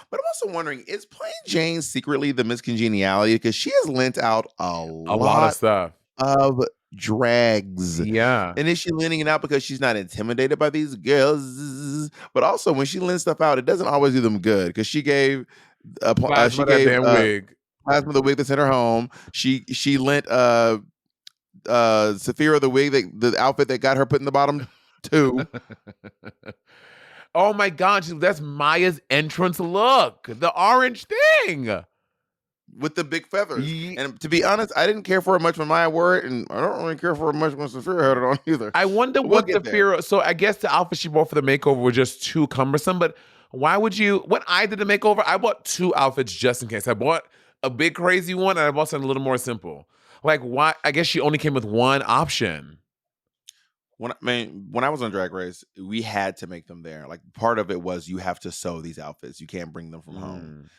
Speaker 2: But I'm also wondering, is Plain Jane secretly the Miss Congeniality? Because she has lent out a
Speaker 1: lot of
Speaker 2: lot
Speaker 1: stuff.
Speaker 2: of drags.
Speaker 1: Yeah.
Speaker 2: And is she lending it out because she's not intimidated by these girls? But also, when she lends stuff out, it doesn't always do them good. Because she gave
Speaker 1: Plasma that damn wig.
Speaker 2: Plasma the wig that's in her home. She lent Saphira the wig, the outfit that got her put in the bottom too.
Speaker 1: Oh my God, that's Maya's entrance look. The orange thing.
Speaker 2: With the big feathers. And to be honest, I didn't care for it much when Maya wore it, and I don't really care for it much when Saphira had it on either.
Speaker 1: I wonder what Saphira... So I guess the outfit she bought for the makeover were just too cumbersome, but why would you... When I did the makeover, I bought 2 outfits just in case. I bought a big crazy one, and I bought something a little more simple. Like, why? I guess she only came with one option.
Speaker 2: When I was on Drag Race, we had to make them there. Like, part of it was you have to sew these outfits. You can't bring them from home.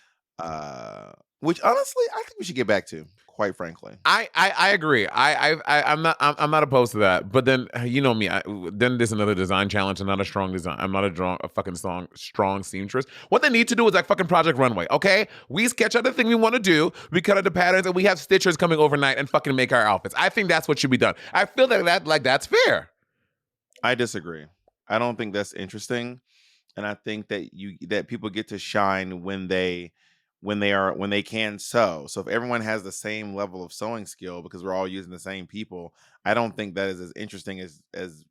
Speaker 2: Which honestly, I think we should get back to. Quite frankly,
Speaker 1: I agree. I'm not opposed to that. But then you know me. Then there's another design challenge and not a strong design. I'm not a fucking strong seamstress. What they need to do is like fucking Project Runway. Okay, we sketch out the thing we want to do. We cut out the patterns and we have stitchers coming overnight and fucking make our outfits. I think that's what should be done. I feel that's fair.
Speaker 2: I disagree. I don't think that's interesting, and I think that people get to shine when they can sew. So if everyone has the same level of sewing skill because we're all using the same people, I don't think that is as interesting as. And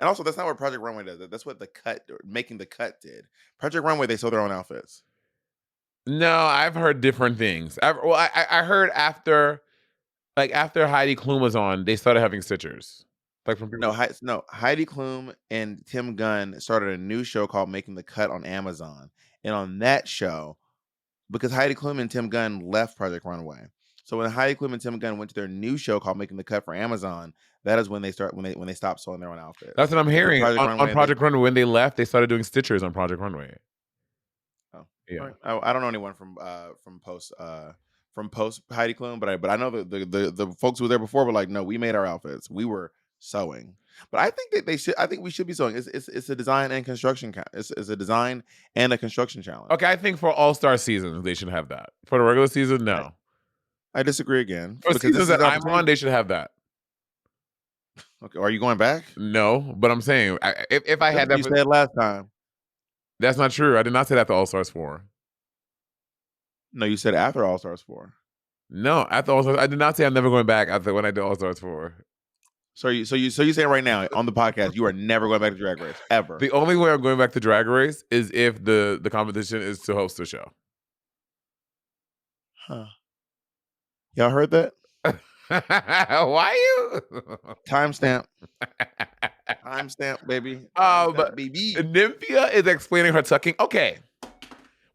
Speaker 2: also, that's not what Project Runway does. That's what making the cut did. Project Runway, they sew their own outfits.
Speaker 1: No, I've heard different things. I heard after Heidi Klum was on, they started having stitchers. Like from
Speaker 2: no, Heidi Klum and Tim Gunn started a new show called Making the Cut on Amazon, and on that show, because Heidi Klum and Tim Gunn left Project Runway, so when Heidi Klum and Tim Gunn went to their new show called Making the Cut for Amazon, that is when they stopped sewing their own outfits.
Speaker 1: That's what I'm hearing. On Project Runway, when they left, they started doing stitchers on Project Runway.
Speaker 2: Oh, yeah. Right. I don't know anyone from post Heidi Klum, but I know the folks who were there before were like, no, we made our outfits. We were sewing. But I think that I think we should be sewing. It's a design and construction. It's a design and a construction challenge.
Speaker 1: Okay, I think for All-Star seasons they should have that. For the regular season, no.
Speaker 2: I disagree again.
Speaker 1: For seasons that I'm on, they should have that.
Speaker 2: Okay, are you going back?
Speaker 1: No, but I'm saying if I had that,
Speaker 2: you said last time.
Speaker 1: That's not true. I did not say that after All-Stars 4.
Speaker 2: No, you said after All-Stars 4.
Speaker 1: No, after All-Stars, I did not say I'm never going back after when I did All-Stars 4.
Speaker 2: So you saying right now on the podcast you are never going back to Drag Race ever?
Speaker 1: The only way I'm going back to Drag Race is if the competition is to host a show.
Speaker 2: Huh? Y'all heard that?
Speaker 1: Why you?
Speaker 2: Timestamp. Timestamp, baby.
Speaker 1: But
Speaker 2: baby.
Speaker 1: Nymphia is explaining her tucking. Okay.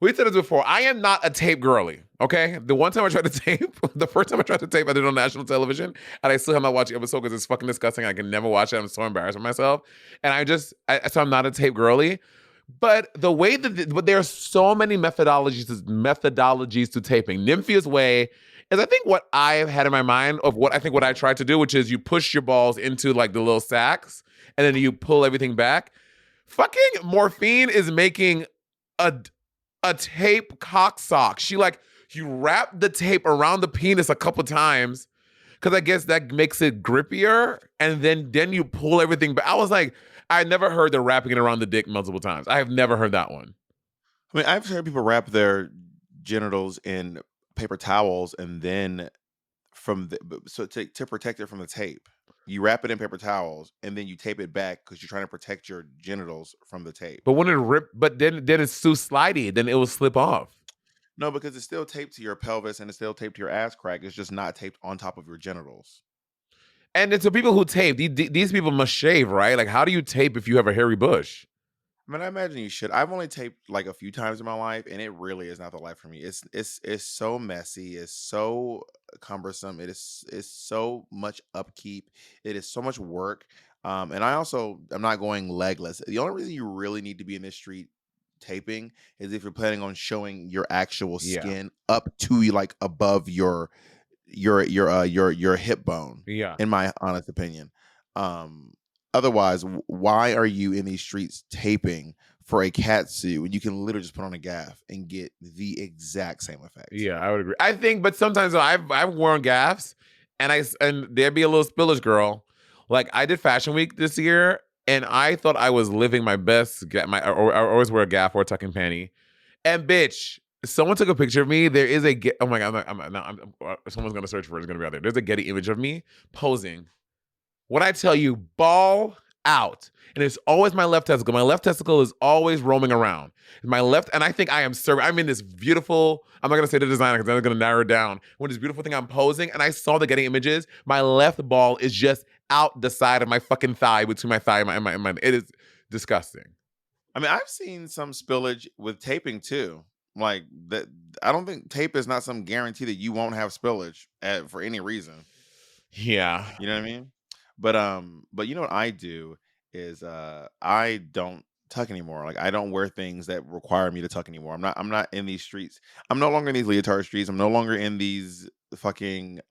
Speaker 1: We said this before. I am not a tape girly, okay? The one time I tried to tape, the first time I tried to tape, I did it on national television, and I still have not watched the episode because it's fucking disgusting. I can never watch it. I'm so embarrassed with myself. And so I'm not a tape girly. But the way but there are so many methodologies to taping. Nymphia's way is, I think, what I've had in my mind of what I tried to do, which is you push your balls into like the little sacks, and then you pull everything back. Fucking Morphine is making a tape cock sock. You wrap the tape around the penis a couple times because I guess that makes it grippier, and then you pull everything back. I was like, I never heard the wrapping it around the dick multiple times. I have never heard that one.
Speaker 2: I mean, I've heard people wrap their genitals in paper towels and then to protect it from the tape. You wrap it in paper towels and then you tape it back because you're trying to protect your genitals from the tape.
Speaker 1: But when it rip, but then it's too slidey, then it will slip off.
Speaker 2: No, because it's still taped to your pelvis and it's still taped to your ass crack. It's just not taped on top of your genitals.
Speaker 1: And it's the people who tape. These people must shave, right? Like, how do you tape if you have a hairy bush?
Speaker 2: I mean, I imagine you should. I've only taped like a few times in my life, and it really is not the life for me. It's so messy. It's so cumbersome. It's so much upkeep. It is so much work. And I'm not going legless. The only reason you really need to be in this street taping is if you're planning on showing your actual skin up to like above your hip bone.
Speaker 1: Yeah.
Speaker 2: In my honest opinion. otherwise, why are you in these streets taping for a cat suit when you can literally just put on a gaff and get the exact same effect?
Speaker 1: Yeah, I would agree. I think, but sometimes though, I've worn gaffs, and there'd be a little spillage girl. Like I did Fashion Week this year, and I thought I was living my best. I always wear a gaff or a tucking panty, and bitch, someone took a picture of me. There is oh my god, someone's gonna search for it. It's gonna be out there. There's a Getty image of me posing. What I tell you, ball out. And it's always my left testicle. My left testicle is always roaming around. My left, and I think I am serving. I'm in this beautiful, I'm not gonna say the designer because I'm gonna narrow it down. When this beautiful thing I'm posing, and I saw the Getty images, my left ball is just out the side of my fucking thigh, between my thigh and my it is disgusting.
Speaker 2: I mean, I've seen some spillage with taping too. Like that, I don't think tape is not some guarantee that you won't have spillage for any reason.
Speaker 1: Yeah.
Speaker 2: You know what I mean? But you know what I do is I don't tuck anymore. Like I don't wear things that require me to tuck anymore. I'm not in these streets. I'm no longer in these leotard streets. I'm no longer in these fucking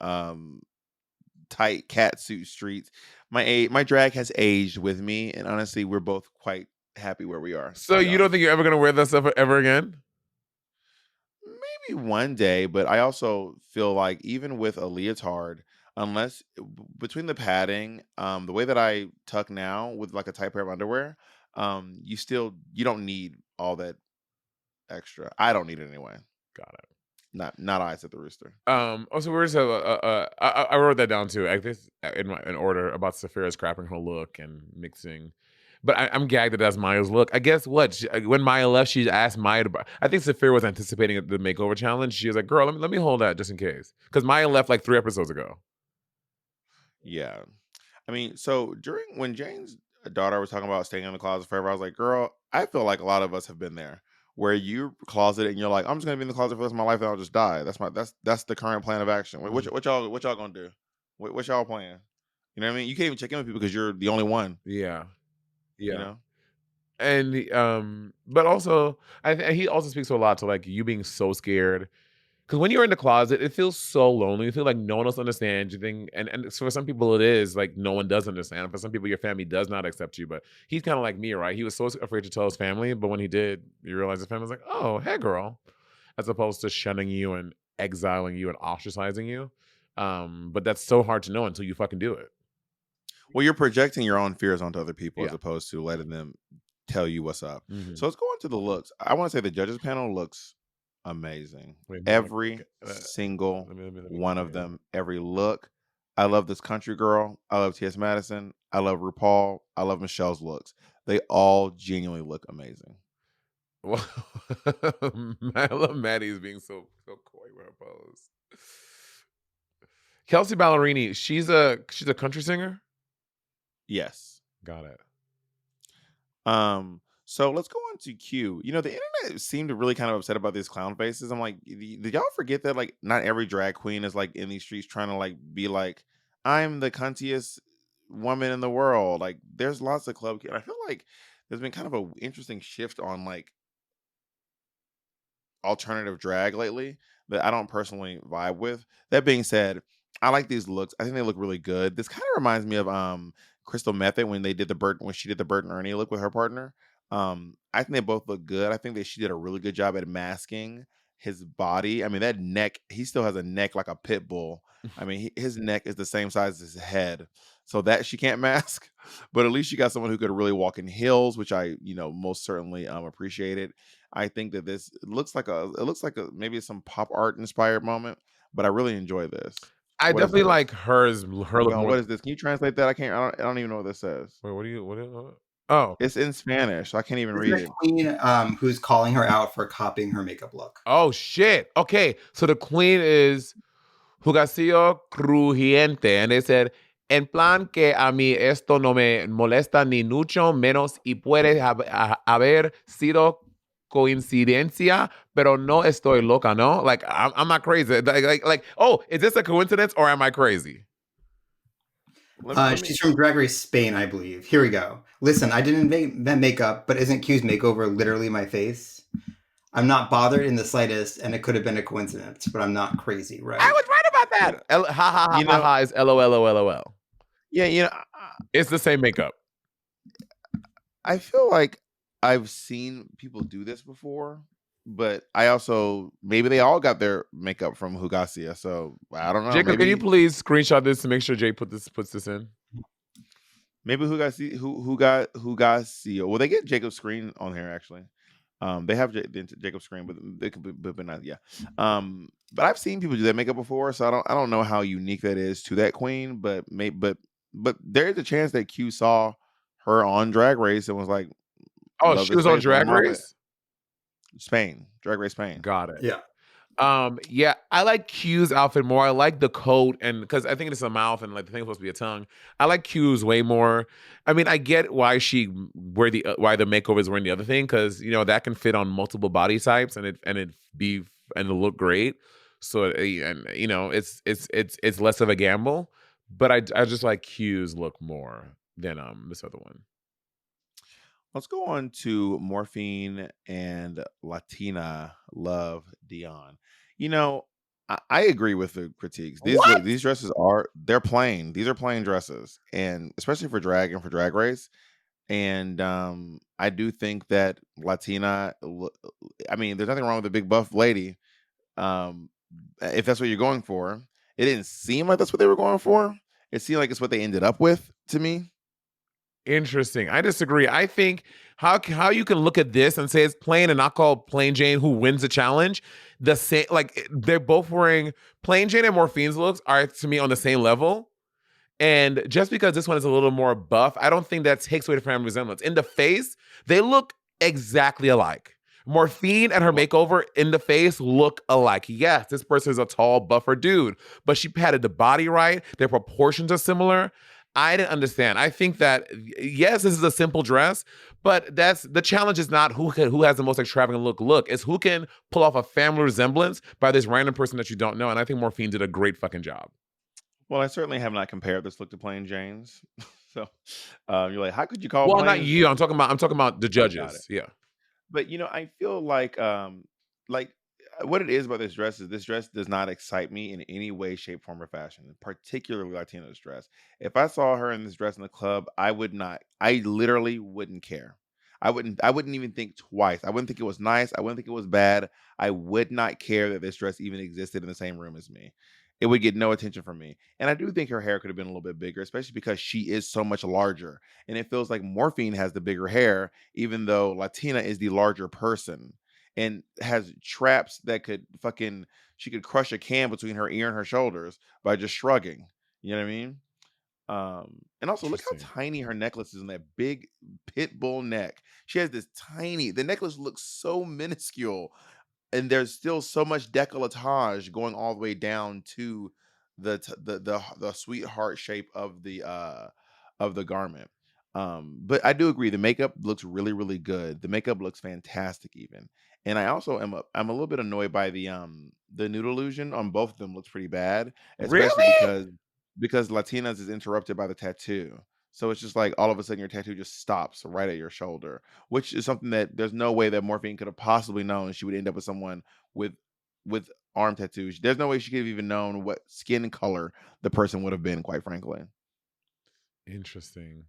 Speaker 2: tight cat suit streets. My drag has aged with me, and honestly, we're both quite happy where we are.
Speaker 1: So you don't think you're ever gonna wear that stuff ever again?
Speaker 2: Maybe one day, but I also feel like even with a leotard, unless between the padding, the way that I tuck now with like a tight pair of underwear, you don't need all that extra. I don't need it anyway.
Speaker 1: Got it.
Speaker 2: Not I said the rooster.
Speaker 1: Also, we're just I wrote that down too. I think in order about Saphira scrapping her look and mixing. But I'm gagged that that's Maya's look. I guess what when Maya left, she asked Maya to. I think Saphira was anticipating the makeover challenge. She was like, "Girl, let me hold that just in case," because Maya left like 3 episodes ago.
Speaker 2: Yeah, I mean, so when Jane's daughter was talking about staying in the closet forever, I was like, "Girl, I feel like a lot of us have been there." Where you closet and you're like, I'm just gonna be in the closet for the rest of my life and I'll just die. That's the current plan of action. What y'all gonna do? What y'all plan? You know what I mean? You can't even check in with people because you're the only one.
Speaker 1: Yeah.
Speaker 2: You know?
Speaker 1: And but also he also speaks a lot to like you being so scared. Because when you're in the closet, it feels so lonely. You feel like no one else understands you. And for some people, it is like no one does understand. For some people, your family does not accept you. But he's kind of like me, right? He was so afraid to tell his family, but when he did, you realize his family was like, "Oh, hey, girl," as opposed to shunning you and exiling you and ostracizing you. But that's so hard to know until you fucking do it.
Speaker 2: Well, you're projecting your own fears onto other people
Speaker 1: Yeah.
Speaker 2: as opposed to letting them tell you what's up.
Speaker 1: Mm-hmm.
Speaker 2: So let's go on to the looks. I want to say the judges panel looks amazing. Every single one of them, every look. I love this country girl. I love T.S. Madison. I love RuPaul. I love Michelle's looks. They all genuinely look amazing.
Speaker 1: Well, I love Maddie's being so coy with her pose. Kelsey Ballerini, she's a country singer.
Speaker 2: Yes,
Speaker 1: got it.
Speaker 2: So let's go on to Q. You know, the internet seemed really kind of upset about these clown faces. I'm like, did y'all forget that like not every drag queen is like in these streets trying to like be like, I'm the cuntiest woman in the world. Like, there's lots of club. I feel like there's been kind of an interesting shift on like alternative drag lately that I don't personally vibe with. That being said, I like these looks. I think they look really good. This kind of reminds me of Crystal Method when she did the Bert and Ernie look with her partner. I think they both look good. I think that she did a really good job at masking his body. I mean, that neck, he still has a neck like a pit bull. I mean, his neck is the same size as his head. So that she can't mask, but at least she got someone who could really walk in heels, which I, most certainly appreciated. I think that it looks like maybe some pop art inspired moment, but I really enjoy this.
Speaker 1: I definitely like her look more.
Speaker 2: What is this? Can you translate that? I don't even know what this says.
Speaker 1: Wait, oh,
Speaker 2: it's in Spanish, so I can't even read it.
Speaker 3: Queen, who's calling her out for copying her makeup look.
Speaker 1: Oh shit. Okay, so the queen is Jugacio Crujiente, and they said, en plan que a mí esto no me molesta ni mucho menos y puede haber sido coincidencia, pero no estoy loca, no? Like, I'm not crazy. Like, oh, is this a coincidence or am I crazy?
Speaker 3: She's from Drag Race Spain, I believe. Here we go. Listen, I didn't make that makeup, but isn't Q's makeover literally my face? I'm not bothered in the slightest, and it could have been a coincidence, but I'm not crazy, right?
Speaker 1: I was right about that. Ha ha ha ha is LOL.
Speaker 2: Yeah,
Speaker 1: it's the same makeup.
Speaker 2: I feel like I've seen people do this before, but I also maybe they all got their makeup from Hugacia, so I don't know.
Speaker 1: Jacob, can you please screenshot this to make sure Jay puts this in?
Speaker 2: Maybe Hugacia. Well, they get Jacob's screen on here actually. They have Jacob's screen, but they could be not. Yeah. But I've seen people do that makeup before, so I don't know how unique that is to that queen, but but there is a chance that Q saw her on Drag Race and was like,
Speaker 1: Oh,
Speaker 2: "Love
Speaker 1: she
Speaker 2: this
Speaker 1: was on
Speaker 2: face, run
Speaker 1: Drag
Speaker 2: them off it."
Speaker 1: Race?
Speaker 2: Spain, Drag Race Spain.
Speaker 1: Got it.
Speaker 3: Yeah.
Speaker 1: Yeah, I like Q's outfit more. I like the coat, and because I think it's a mouth and like the thing's supposed to be a tongue. I like Q's way more. I mean, I get why why the makeover is wearing the other thing, because that can fit on multiple body types and it look great. So and it's less of a gamble. But I just like Q's look more than this other one.
Speaker 2: Let's go on to Morphine and Latina Love Dion. I agree with the critiques.
Speaker 1: What?
Speaker 2: These dresses they're plain. These are plain dresses, and especially for drag and for Drag Race. And I do think that Latina. I mean, there's nothing wrong with a big buff lady. If that's what you're going for, it didn't seem like that's what they were going for. It seemed like it's what they ended up with to me.
Speaker 1: Interesting. I disagree. I think how you can look at this and say it's plain and not call Plain Jane who wins the challenge the same. Like they're both wearing Plain Jane and Morphine's looks are to me on the same level. And just because this one is a little more buff, I don't think that takes away the family resemblance. In the face, they look exactly alike. Morphine and her makeover in the face look alike. Yes, this person is a tall, buffer dude, but she padded the body right. Their proportions are similar. I didn't understand. I think that yes, this is a simple dress, but that's the challenge is not who has the most extravagant look. It's who can pull off a family resemblance by this random person that you don't know. And I think Morphine did a great fucking job.
Speaker 2: Well, I certainly have not compared this look to Plain Jane's. So you're like, how could you call
Speaker 1: Well, not
Speaker 2: Plain?
Speaker 1: you. I'm talking about the
Speaker 2: Oh, got it.
Speaker 1: judges. Yeah.
Speaker 2: But I feel like what it is about this dress does not excite me in any way, shape, form, or fashion, particularly Latina's dress. If I saw her in this dress in the club, I would not. I literally wouldn't care. I wouldn't even think twice. I wouldn't think it was nice. I wouldn't think it was bad. I would not care that this dress even existed in the same room as me. It would get no attention from me. And I do think her hair could have been a little bit bigger, especially because she is so much larger. And it feels like Morphine has the bigger hair, even though Latina is the larger person and has traps that could she could crush a can between her ear and her shoulders by just shrugging. You know what I mean? And also look how tiny her necklace is in that big pit bull neck. She has the necklace looks so minuscule, and there's still so much décolletage going all the way down to the sweetheart shape of the garment. But I do agree the makeup looks really really good. The makeup looks fantastic even. And I also I'm a little bit annoyed by the nude illusion on both of them looks pretty bad, especially
Speaker 1: Really?
Speaker 2: because Latinas is interrupted by the tattoo. So it's just like all of a sudden your tattoo just stops right at your shoulder, which is something that there's no way that Morphine could have possibly known she would end up with someone with with arm tattoos. There's no way she could have even known what skin color the person would have been, quite frankly.
Speaker 1: Interesting.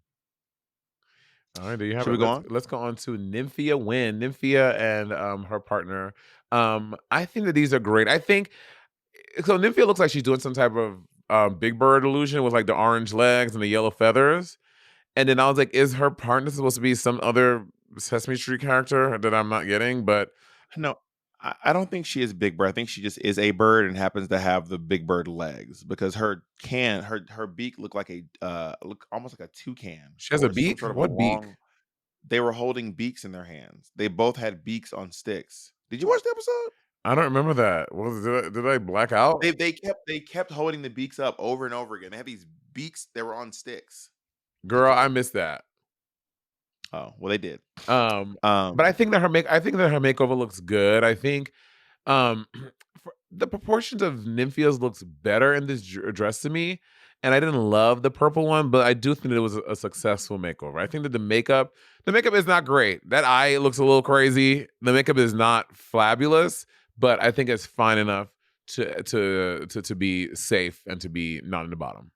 Speaker 1: All right, there you have
Speaker 2: Should
Speaker 1: it.
Speaker 2: we go on?
Speaker 1: Let's go on to Nymphia Wynn. Nymphia and her partner. I think that these are great. I think so. Nymphia looks like she's doing some type of Big Bird illusion with like the orange legs and the yellow feathers. And then I was like, is her partner supposed to be some other Sesame Street character that I'm not getting? But
Speaker 2: No, I don't think she is Big Bird. I think she just is a bird and happens to have the Big Bird legs because her beak looked like look almost like a toucan
Speaker 1: she has a
Speaker 2: or some
Speaker 1: beak.
Speaker 2: sort of a
Speaker 1: What beak?
Speaker 2: long. They were holding beaks in their hands. They both had beaks on sticks. Did you watch the episode?
Speaker 1: I don't remember that. Did I black out?
Speaker 2: They kept holding the beaks up over and over again. They had these beaks that were on sticks.
Speaker 1: Girl, I missed that.
Speaker 2: Oh well, they did.
Speaker 1: But I think that I think that her makeover looks good. I think the proportions of Nymphia's looks better in this dress to me. And I didn't love the purple one, but I do think that it was a successful makeover. I think that the makeup is not great. That eye looks a little crazy. The makeup is not fabulous, but I think it's fine enough to be safe and to be not in the bottom.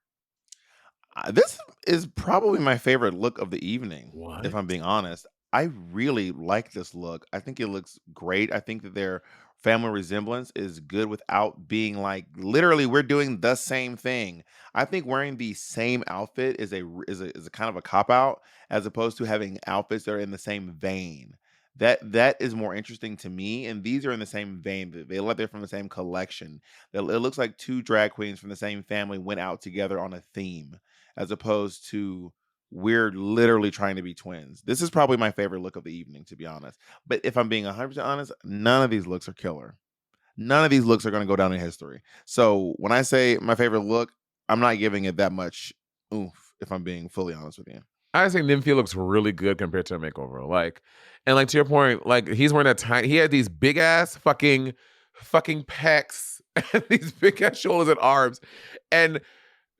Speaker 2: This is probably my favorite look of the evening, if
Speaker 1: What?
Speaker 2: I'm being honest. I really like this look. I think it looks great. I think that their family resemblance is good without being like literally we're doing the same thing. I think wearing the same outfit is a kind of a cop out as opposed to having outfits that are in the same vein. That is more interesting to me, and these are in the same vein. They look like they're from the same collection. It looks like two drag queens from the same family went out together on a theme as opposed to we're literally trying to be twins. This is probably my favorite look of the evening, to be honest. But if I'm being 100% honest, none of these looks are killer. None of these looks are going to go down in history. So when I say my favorite look, I'm not giving it that much oomph, if I'm being fully honest with you.
Speaker 1: I think Nymphia looks really good compared to a makeover. Like, and like to your point, like he's wearing that tiny. He had these big ass fucking pecs and these big ass shoulders and arms, and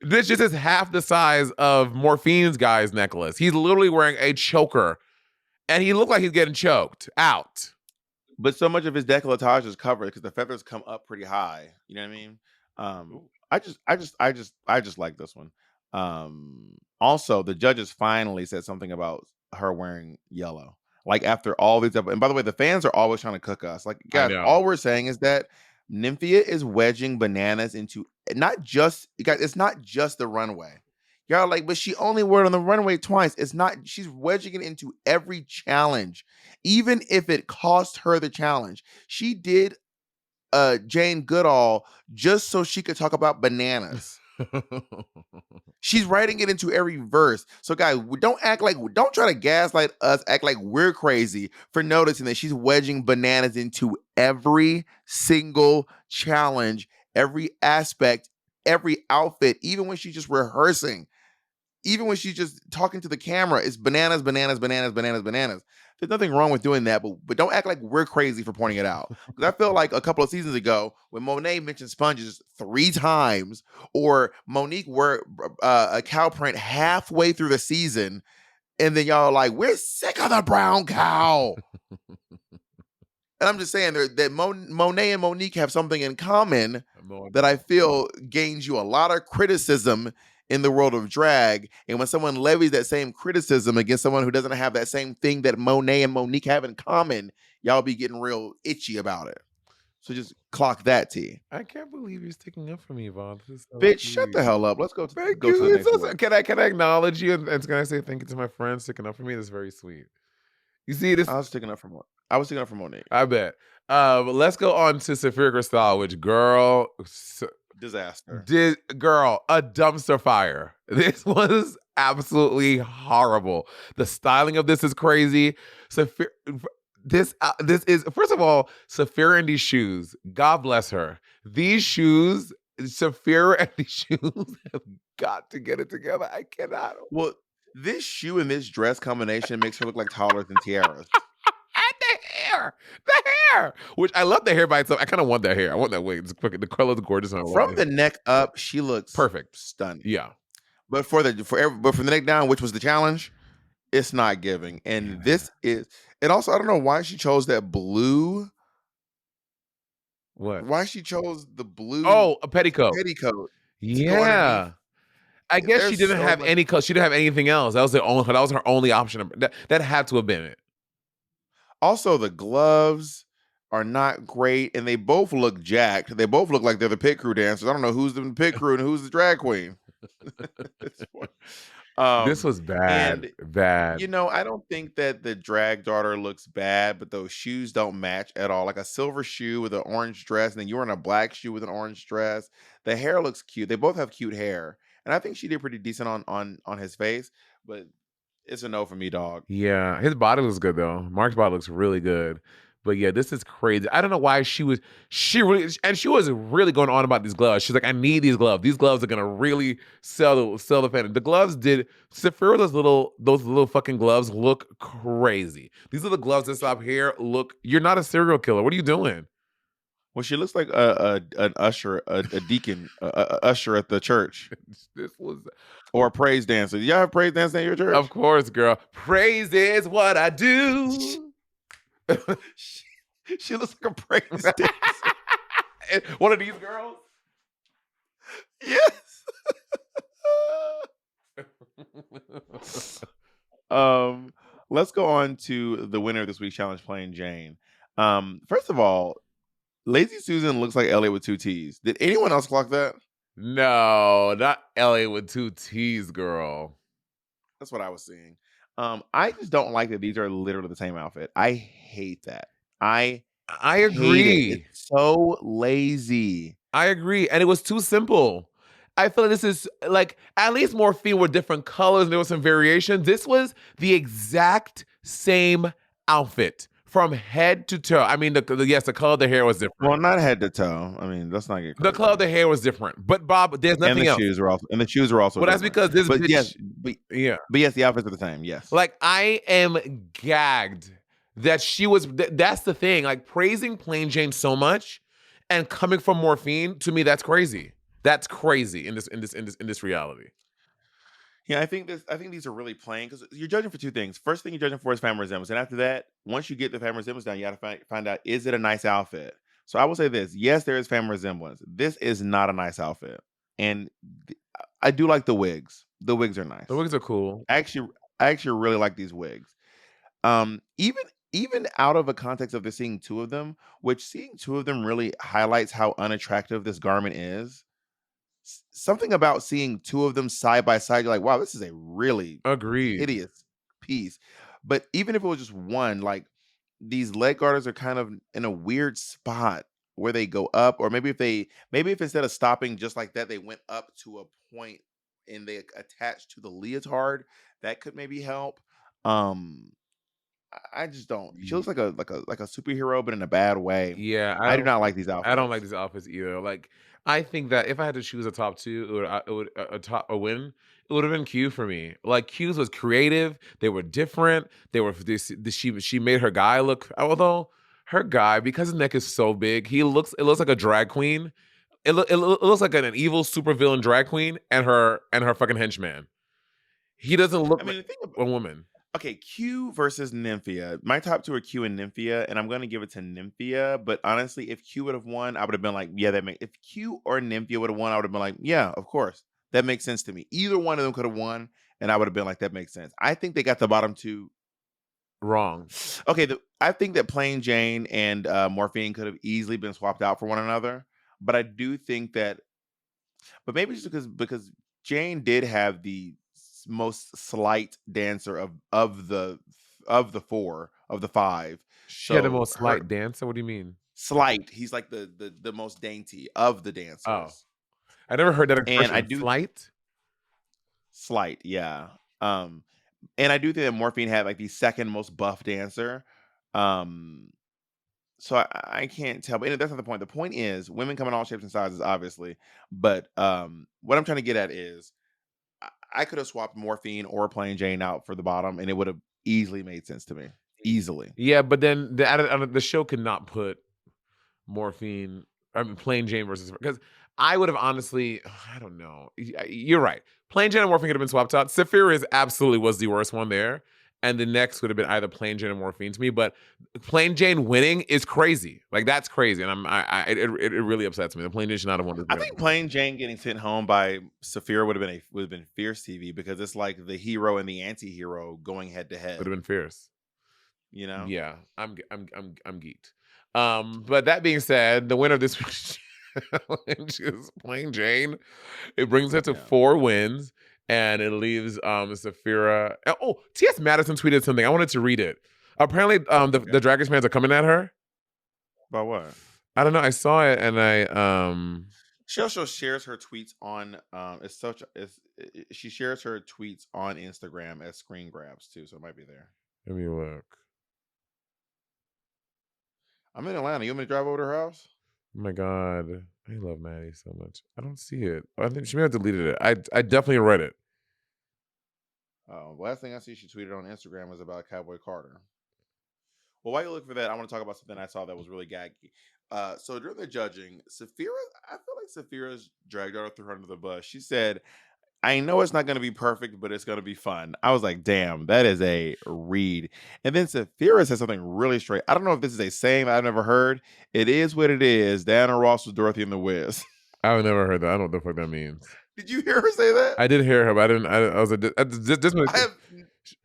Speaker 1: this just is half the size of Morphine's guy's necklace. He's literally wearing a choker, and he looked like he's getting choked out.
Speaker 2: But so much of his décolletage is covered because the feathers come up pretty high. You know what I mean? Um, I just like this one. Also, the judges finally said something about her wearing yellow. Like after all these, and by the way, the fans are always trying to cook us. Like,
Speaker 1: I
Speaker 2: guys,
Speaker 1: know.
Speaker 2: all we're saying is that Nymphia is wedging bananas into not just guys. It's not just the runway. Y'all like, but she only wore it on the runway twice. It's not. She's wedging it into every challenge, even if it cost her the challenge. She did Jane Goodall just so she could talk about bananas. She's writing it into every verse. So, guys, don't try to gaslight us, act like we're crazy for noticing that she's wedging bananas into every single challenge, every aspect, every outfit, even when she's just rehearsing. Even when she's just talking to the camera, it's bananas, bananas, bananas, bananas, bananas. There's nothing wrong with doing that, but don't act like we're crazy for pointing it out. Because I feel like a couple of seasons ago, when Monet mentioned sponges 3 times, or Monique wore a cow print halfway through the season, and then y'all are like, we're sick of the brown cow. And I'm just saying that Monet and Monique have something in common that I feel gains you a lot of criticism in the world of drag. And when someone levies that same criticism against someone who doesn't have that same thing that Monet and Monique have in common, y'all be getting real itchy about it. So just clock that, T.
Speaker 1: I can't believe you're sticking up for me, Vaughn. This is so
Speaker 2: Bitch, shut
Speaker 1: sweet.
Speaker 2: the hell up. Let's go to
Speaker 1: Thank
Speaker 2: go to
Speaker 1: you.
Speaker 2: the
Speaker 1: It's
Speaker 2: next
Speaker 1: so,
Speaker 2: look.
Speaker 1: can I acknowledge you and can I say thank you to my friend sticking up for me? That's very sweet. You see this?
Speaker 2: I was sticking up for Monique.
Speaker 1: I bet. But let's go on to Saphira Cristal, which girl,
Speaker 2: Disaster.
Speaker 1: girl, a dumpster fire. This was absolutely horrible. The styling of this is crazy. Saphira, this is first of all, Saphira and these shoes. God bless her. These shoes, Saphira and these shoes have got to get it together. I cannot.
Speaker 2: Well, this shoe and this dress combination makes her look like toddlers and tiaras.
Speaker 1: And the hair, which I love the hair by itself. I kind of want that hair. I want that wig. The color is gorgeous. And I love
Speaker 2: From
Speaker 1: it.
Speaker 2: the neck up, she looks
Speaker 1: Perfect.
Speaker 2: stunning.
Speaker 1: Yeah.
Speaker 2: But from the neck down, which was the challenge, it's not giving. And this is, and also I don't know why she chose that blue.
Speaker 1: What?
Speaker 2: Why she chose the blue?
Speaker 1: Oh, a petticoat.
Speaker 2: Petticoat.
Speaker 1: Yeah. I guess she didn't have any. She didn't have anything else. That was the only. That was her only option. That had to have been it.
Speaker 2: Also, the gloves are not great, and they both look jacked. They both look like they're the pit crew dancers. I don't know who's the pit crew and who's the drag queen.
Speaker 1: This was bad. Bad.
Speaker 2: You know, I don't think that the drag daughter looks bad, but those shoes don't match at all. Like a silver shoe with an orange dress, and then you're wearing a black shoe with an orange dress. The hair looks cute. They both have cute hair, and I think she did pretty decent on his face. But it's a no for me, dog.
Speaker 1: Yeah, his body looks good though. Mark's body looks really good. But yeah, this is crazy. I don't know why she was really going on about these gloves. She's like, I need these gloves. These gloves are gonna really sell the fan. The gloves did Saphira, those little fucking gloves look crazy. These are the gloves that stop here. Look, you're not a serial killer. What are you doing?
Speaker 2: Well, she looks like an usher, a deacon, a usher at the church,
Speaker 1: This was
Speaker 2: or a praise dancer. Do y'all have praise dance at your church?
Speaker 1: Of course, girl. Praise is what I do.
Speaker 2: She looks like a praise dancer.
Speaker 1: One of these girls?
Speaker 2: Yes. Let's go on to the winner of this week's challenge, Plain Jane. First of all, Lazy Susan looks like Elliot with two T's. Did anyone else clock that?
Speaker 1: No, not Elliot with two T's, girl.
Speaker 2: That's what I was seeing. I just don't like that these are literally the same outfit. I hate that. I hate it.
Speaker 1: agree.
Speaker 2: It's so lazy.
Speaker 1: I agree. And it was too simple. I feel like this is like at least Morphine were different colors and there was some variation. This was the exact same outfit from head to toe. I mean, yes, the color of the hair was different.
Speaker 2: Well, not head to toe. I mean, let's not get crazy.
Speaker 1: The color of the hair was different. But Bob, there's nothing
Speaker 2: and the
Speaker 1: else.
Speaker 2: shoes were also
Speaker 1: Well, that's because this
Speaker 2: but
Speaker 1: bitch,
Speaker 2: yes,
Speaker 1: yeah.
Speaker 2: But yes, the outfits are the same. Yes.
Speaker 1: Like I am gagged that she was. That's the thing. Like praising Plain Jane so much, and coming from Morphine to me, that's crazy. That's crazy in this reality.
Speaker 2: Yeah, I think these are really plain because you're judging for two things. First thing you're judging for is family resemblance, and after that, once you get the family resemblance down, you got to find out, is it a nice outfit. So I will say this: yes, there is family resemblance. This is not a nice outfit, and I do like the wigs. The wigs are nice.
Speaker 1: The wigs are cool.
Speaker 2: I actually really like these wigs. Even out of a context of just seeing two of them, which seeing two of them really highlights how unattractive this garment is. Something about seeing two of them side by side, you're like, wow, this is a really
Speaker 1: Agreed.
Speaker 2: hideous piece. But even if it was just one, like these leg garters are kind of in a weird spot where they go up, or maybe if instead of stopping just like that, they went up to a point and they attached to the leotard, that could maybe help. I just don't. She looks like a superhero, but in a bad way.
Speaker 1: Yeah,
Speaker 2: I do not like these outfits.
Speaker 1: I don't like these outfits either. Like, I think that if I had to choose a top two, it would a win. It would have been Q for me. Like Q's was creative. They were different. They were she made her guy look. Although her guy, because his neck is so big, it looks like a drag queen. It looks like an evil supervillain drag queen and her fucking henchman. He doesn't look like a woman.
Speaker 2: Okay, Q versus Nymphia. My top two are Q and Nymphia, and I'm going to give it to Nymphia. But honestly, if Q would have won, I would have been like, yeah, if Q or Nymphia would have won, I would have been like, yeah, of course. That makes sense to me. Either one of them could have won, and I would have been like, that makes sense. I think they got the bottom two
Speaker 1: wrong.
Speaker 2: Okay, I think that Plain Jane and Morphine could have easily been swapped out for one another. But I do think that, but maybe just because Jane did have the most slight dancer of the five.
Speaker 1: She had the most slight dancer. What do you mean?
Speaker 2: Slight. He's like the most dainty of the dancers.
Speaker 1: Oh, I never heard that expression.
Speaker 2: And I do slight, yeah. And I do think that Morphine had like the second most buff dancer. So I can't tell, but that's not the point. The point is women come in all shapes and sizes, obviously. But what I'm trying to get at is I could have swapped Morphine or Plain Jane out for the bottom, and it would have easily made sense to me. Easily.
Speaker 1: Yeah, but then the show could not put Morphine, Plain Jane versus, because I would have honestly, I don't know. You're right. Plain Jane and Morphine could have been swapped out. Saphira absolutely was the worst one there. And the next would have been either Plain Jane or Morphine to me. But Plain Jane winning is crazy. Like, that's crazy. And it really upsets me. The Plain Jane should not have won.
Speaker 2: I think Plain Jane getting sent home by Saphira would have been fierce TV, because it's like the hero and the anti-hero going head to head.
Speaker 1: Would have been fierce.
Speaker 2: You know?
Speaker 1: Yeah, I'm geeked. But that being said, the winner of this challenge is Plain Jane. It brings her to 4 wins, and it leaves Saphira. Oh, T.S. Madison tweeted something. I wanted to read it. Apparently, the Drag Race fans are coming at her.
Speaker 2: About what?
Speaker 1: I don't know. I saw it, and
Speaker 2: she also shares her tweets on she shares her tweets on Instagram as screen grabs too, so it might be there.
Speaker 1: Let me look.
Speaker 2: I'm in Atlanta. You want me to drive over to her house?
Speaker 1: Oh my God. I love Maddie so much. I don't see it. I think she may have deleted it. I definitely read it.
Speaker 2: Last thing I see she tweeted on Instagram was about Cowboy Carter. Well, while you look for that, I want to talk about something I saw that was really gaggy. So during the judging, I feel like Saphira's dragged her through her under the bus. She said, I know it's not going to be perfect, but it's going to be fun. I was like, damn, that is a read. And then Saphira said something really straight. I don't know if this is a saying that I've never heard. It is what it is. Diana Ross was Dorothy and the Wiz.
Speaker 1: I've never heard that. I don't know what the fuck that means.
Speaker 2: Did you hear her say that?
Speaker 1: I did hear her, but I didn't. I was like, this one.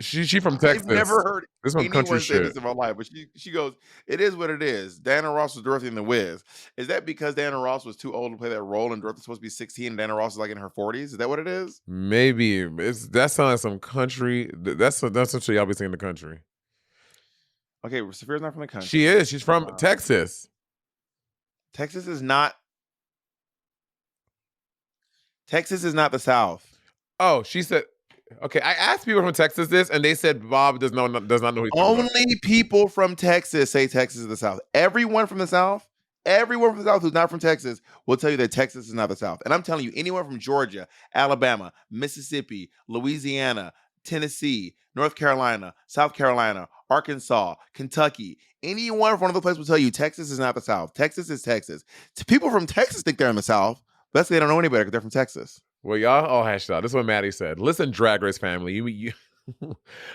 Speaker 1: She from Texas.
Speaker 2: I've never heard
Speaker 1: this one country
Speaker 2: anyone say
Speaker 1: shit.
Speaker 2: this in my life, but she goes, "It is what it is." Diana Ross was Dorothy in The Wiz. Is that because Diana Ross was too old to play that role, and Dorothy's supposed to be 16, and Diana Ross is like in her 40s? Is that what it is?
Speaker 1: Maybe that sounds like some country. That's what y'all be saying the country.
Speaker 2: Okay, Saphira's not from the country.
Speaker 1: She is. She's from Texas.
Speaker 2: Texas is not. Texas is not the South.
Speaker 1: Oh, she said. Okay, I asked people from Texas this, and they said Bob does not know. Who
Speaker 2: Only people from Texas say Texas is the South. Everyone from the South who's not from Texas will tell you that Texas is not the South. And I'm telling you, anyone from Georgia, Alabama, Mississippi, Louisiana, Tennessee, North Carolina, South Carolina, Arkansas, Kentucky, anyone from one of those places will tell you Texas is not the South. Texas is Texas. People from Texas think they're in the South. But they don't know any better because they're from Texas.
Speaker 1: Well, y'all all hashed out. This is what Maddie said. Listen, Drag Race family. You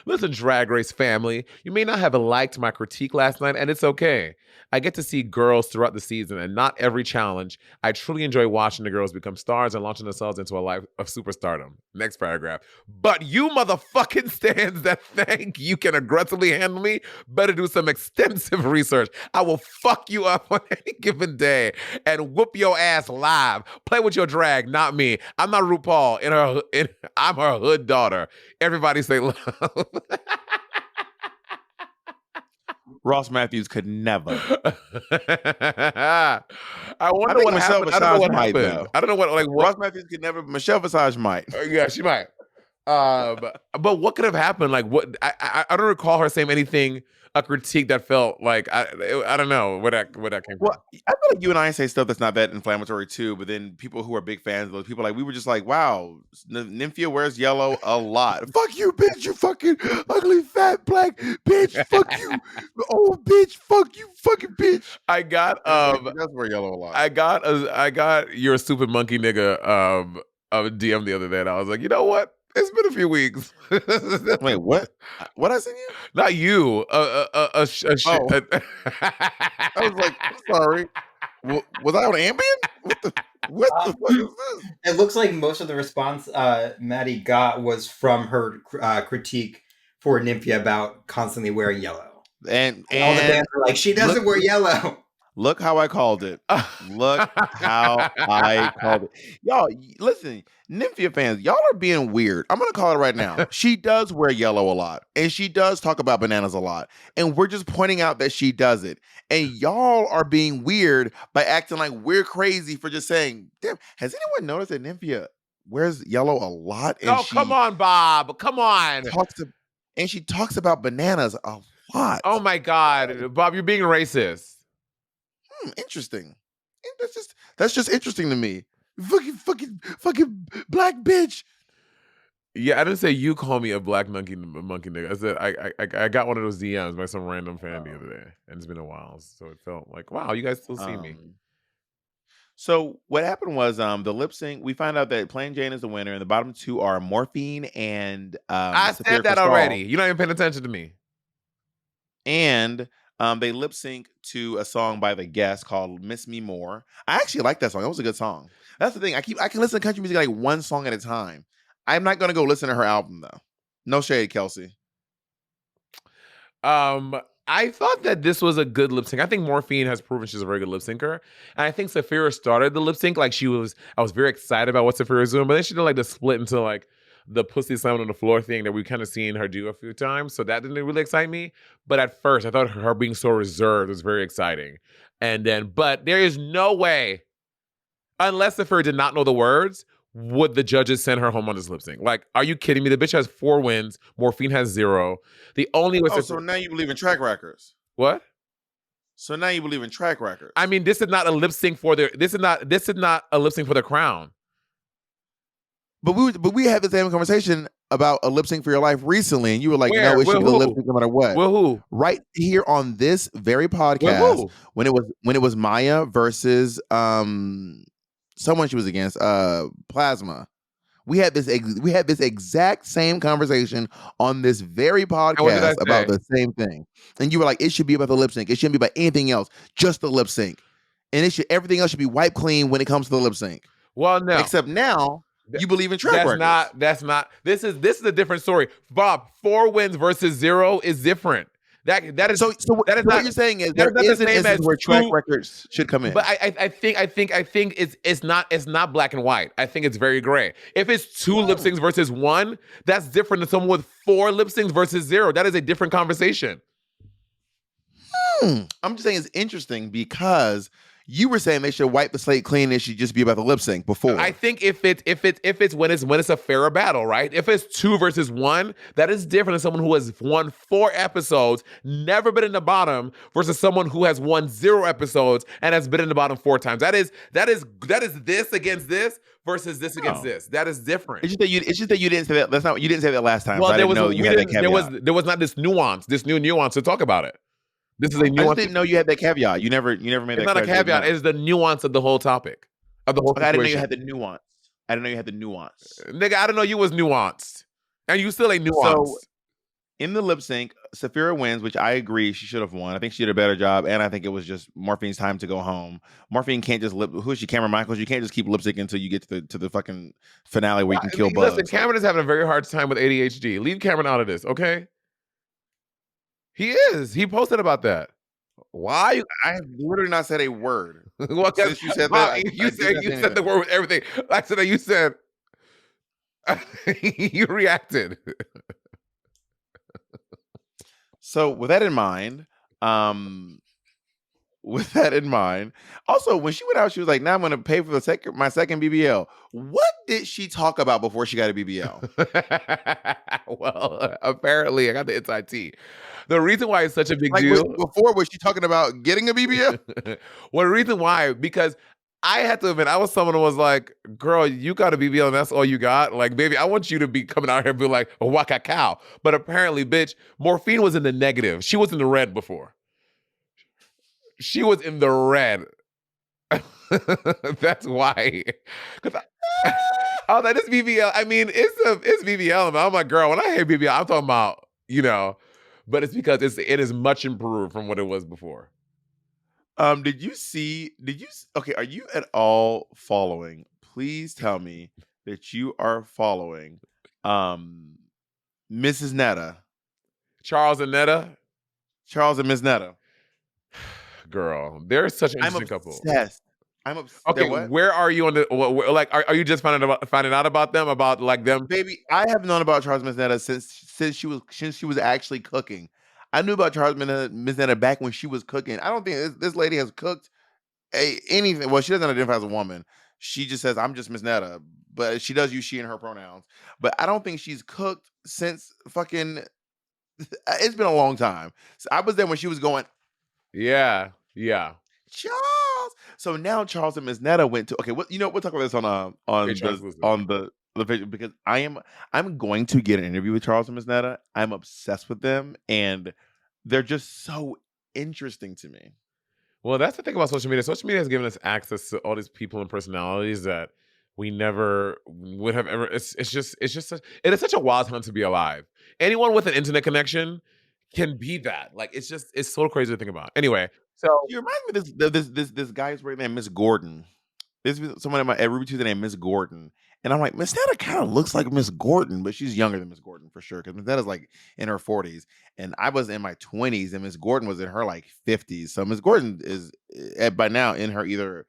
Speaker 1: Listen, Drag Race family. You may not have liked my critique last night, and it's okay. I get to see girls throughout the season, and not every challenge. I truly enjoy watching the girls become stars and launching themselves into a life of superstardom. Next paragraph. But you motherfucking stands that think you can aggressively handle me better do some extensive research. I will fuck you up on any given day and whoop your ass live. Play with your drag, not me. I'm not RuPaul. I'm her hood daughter. Everybody say love.
Speaker 2: Ross Matthews could never.
Speaker 1: I wonder what
Speaker 2: Michelle
Speaker 1: happened. I don't know what
Speaker 2: might,
Speaker 1: happened.
Speaker 2: though.
Speaker 1: I don't know what
Speaker 2: Ross Matthews could never. Michelle Visage might.
Speaker 1: Yeah, she might. But what could have happened? Like, what? I don't recall her saying anything. A critique that felt like I don't know where that came from.
Speaker 2: Well, I feel like you and I say stuff that's not that inflammatory too, but then people who are big fans of those people, like we were just like, wow, Nymphia wears yellow a lot. Fuck you, bitch! You fucking ugly fat black bitch! Fuck you, old bitch! Fuck you, fucking bitch!
Speaker 1: I got
Speaker 2: that's wear yellow a lot.
Speaker 1: I got your stupid monkey nigga a DM the other day, and I was like, you know what? It's been a few weeks.
Speaker 2: Wait, what? What I sent you?
Speaker 1: Not you.
Speaker 2: I was like, I'm sorry. Was I on Ambien? What the fuck is this?
Speaker 3: It looks like most of the response Maddie got was from her critique for Nymphia about constantly wearing yellow.
Speaker 2: And
Speaker 3: all the fans were like, she doesn't wear yellow.
Speaker 2: Look how I called it. Look how I called it. Y'all, listen, Nymphia fans, y'all are being weird. I'm going to call it right now. She does wear yellow a lot, and she does talk about bananas a lot, and we're just pointing out that she does it. And y'all are being weird by acting like we're crazy for just saying, damn, has anyone noticed that Nymphia wears yellow a lot? And
Speaker 1: come on, Bob. Come on.
Speaker 2: And she talks about bananas a lot.
Speaker 1: Oh, my God. Bob, you're being racist.
Speaker 2: Interesting. That's just interesting to me. Fucking black bitch.
Speaker 1: Yeah, I didn't say you call me a black monkey nigga. I said I got one of those DMs by some random fan the other day, and it's been a while, so it felt like, wow, you guys still see me.
Speaker 2: So what happened was the lip sync. We find out that Plain Jane is the winner, and the bottom two are Morphine and
Speaker 1: I said that already. You're not even paying attention to me.
Speaker 2: And they lip sync to a song by The Guest called "Miss Me More." I actually like that song. That was a good song. That's the thing. I can listen to country music like one song at a time. I'm not gonna go listen to her album though. No shade, Kelsey.
Speaker 1: I thought that this was a good lip sync. I think Morphine has proven she's a very good lip syncer. And I think Saphira started the lip sync like I was very excited about what Saphira's doing, but then she did like the split into like the pussy slamming on the floor thing that we kind of seen her do a few times. So that didn't really excite me. But at first, I thought her being so reserved was very exciting. And then, but there is no way, unless Saphira did not know the words, would the judges send her home on this lip sync? Like, are you kidding me? The bitch has 4 wins. Morphine has 0. The only way.
Speaker 2: So now you believe in track records?
Speaker 1: What?
Speaker 2: So now you believe in track records?
Speaker 1: I mean, this is not a lip sync for their. This is not a lip sync for the crown.
Speaker 2: But we had the same conversation about a lip sync for your life recently, and you were like,
Speaker 1: Where?
Speaker 2: no, it should be a lip sync no matter what.
Speaker 1: Well, who?
Speaker 2: Right here on this very podcast, when it was Maya versus someone she was against, Plasma. We had this exact same conversation on this very podcast about the same thing, and you were like, it should be about the lip sync. It shouldn't be about anything else, just the lip sync, and everything else should be wiped clean when it comes to the lip sync.
Speaker 1: Well, no.
Speaker 2: Except now You believe in track records.
Speaker 1: That's not. This is a different story, Bob. 4 wins versus 0 is different. That is
Speaker 2: So
Speaker 1: that is
Speaker 2: what
Speaker 1: not.
Speaker 2: you're saying is
Speaker 1: That
Speaker 2: there
Speaker 1: is not
Speaker 2: is
Speaker 1: the
Speaker 2: an
Speaker 1: same
Speaker 2: instance
Speaker 1: as
Speaker 2: where track
Speaker 1: 2.
Speaker 2: records should come in.
Speaker 1: But I think it's not black and white. I think it's very gray. If it's 2 lip syncs versus 1, that's different than someone with 4 lip syncs versus 0. That is a different conversation.
Speaker 2: I'm just saying it's interesting because you were saying they should wipe the slate clean. It should just be about the lip sync before.
Speaker 1: I think if it's when it's a fairer battle, right? If it's 2 versus 1, that is different than someone who has won 4 episodes, never been in the bottom, versus someone who has won 0 episodes and has been in the bottom 4 times. That is this against this versus this against this. That is different.
Speaker 2: It's just that you didn't say that. You didn't say that last time.
Speaker 1: Well,
Speaker 2: so I didn't know you had that caveat.
Speaker 1: there was not this new nuance to talk about it. This is a nuance.
Speaker 2: I just didn't know you had that caveat. You never made that.
Speaker 1: It's not a caveat. It's the nuance of the whole topic, of the whole situation.
Speaker 2: I didn't know you had the nuance.
Speaker 1: Nigga, I didn't know you was nuanced, and you still ain't nuanced.
Speaker 2: So, in the lip sync, Saphira wins, which I agree she should have won. I think she did a better job, and I think it was just Morphine's time to go home. Morphine can't just lip. Who is she? Cameron Michaels. You can't just keep lip syncing until you get to the fucking finale where you can kill bugs.
Speaker 1: Listen, Cameron is having a very hard time with ADHD. Leave Cameron out of this, okay? He is. He posted about that. Why?
Speaker 2: I have literally not said a word.
Speaker 1: Well,
Speaker 2: since you said that,
Speaker 1: you said the word with everything. I said that you said you reacted.
Speaker 2: So with that in mind, also when she went out, she was like, "Now I'm going to pay for my second BBL." What did she talk about before she got a BBL?
Speaker 1: Well, apparently, I got the inside tea. The reason why it's such a big deal.
Speaker 2: Before, was she talking about getting a BBL?
Speaker 1: Well, the reason why, because I had to admit, I was someone who was like, girl, you got a BBL and that's all you got? Like, baby, I want you to be coming out here and be like, a waka cow. But apparently, bitch, Morphine was in the negative. She was in the red before. She was in the red. That's why. I was like, this BBL, I mean, it's BBL. I'm like, girl, when I hear BBL, I'm talking about, but it's because it is much improved from what it was before.
Speaker 2: Okay, are you at all following? Please tell me that you are following Mrs. Netta.
Speaker 1: Charles and Netta?
Speaker 2: Charles and Miss Netta.
Speaker 1: Girl, they're such an interesting couple.
Speaker 2: I'm obsessed.
Speaker 1: Okay, where are you on the like? Are you just finding out about them? About like them?
Speaker 2: Baby, I have known about Charles Miss Netta since she was actually cooking. I knew about Charles Miss Netta back when she was cooking. I don't think this lady has cooked anything. Well, she doesn't identify as a woman. She just says, "I'm just Miss Netta," but she does use she and her pronouns. But I don't think she's cooked since fucking. It's been a long time. So I was there when she was going.
Speaker 1: Yeah.
Speaker 2: Charles. So now Charles and Miss Netta went to we'll talk about this on the because I'm going to get an interview with Charles and Miss Netta. I'm obsessed with them and they're just so interesting to me.
Speaker 1: Well, that's the thing about social media. Social media has given us access to all these people and personalities that we never would have ever. It is such a wild time to be alive. Anyone with an internet connection can be that. Like it's so crazy to think about. Anyway, so
Speaker 2: you remind me of this guy's right name, Miss Gordon. This is someone at Ruby Tuesday named Miss Gordon. And I'm like, Miss Netta kind of looks like Miss Gordon, but she's younger than Miss Gordon for sure. Because Miss Netta's like in her 40s. And I was in my 20s, and Miss Gordon was in her like 50s. So Miss Gordon is by now in her either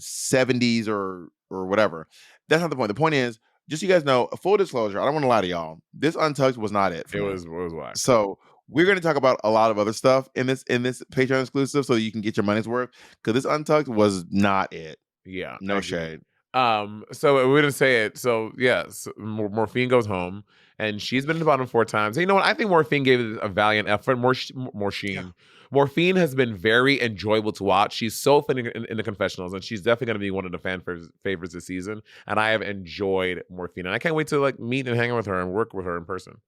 Speaker 2: 70s or whatever. That's not the point. The point is, just so you guys know, full disclosure, I don't want to lie to y'all. This Untucked was not it.
Speaker 1: It was why.
Speaker 2: So we're going to talk about a lot of other stuff in this Patreon exclusive so you can get your money's worth. Because this Untucked was not it.
Speaker 1: Yeah.
Speaker 2: No shade.
Speaker 1: So we didn't say it. So yes, Morphine goes home, and she's been in the bottom 4 times. And you know what? I think Morphine gave it a valiant effort. Morphine has been very enjoyable to watch. She's so funny in the confessionals, and she's definitely going to be one of the fan favorites this season. And I have enjoyed Morphine, and I can't wait to like meet and hang out with her and work with her in person.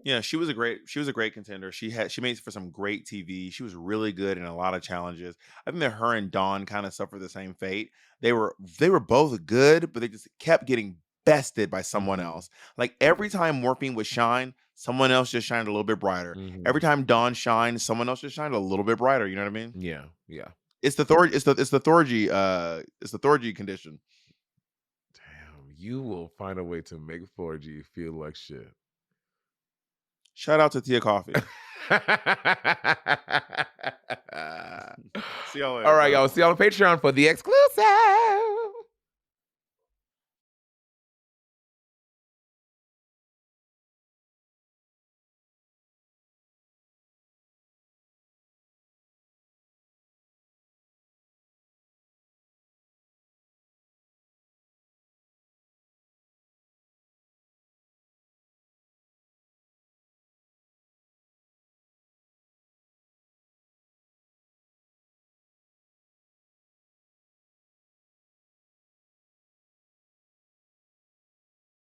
Speaker 2: Yeah, she was a great contender. She made for some great TV. She was really good in a lot of challenges. I think that her and Dawn kind of suffered the same fate. They were both good, but they just kept getting bested by someone else. Like every time Morphine would shine, someone else just shined a little bit brighter. Mm-hmm. Every time Dawn shined, someone else just shined a little bit brighter. You know what I mean?
Speaker 1: Yeah.
Speaker 2: It's the Thorgy condition.
Speaker 1: you will find a way to make 4G feel like shit.
Speaker 2: Shout out to Tia Coffee.
Speaker 1: See y'all later. All right, y'all. See y'all on Patreon for the exclusive.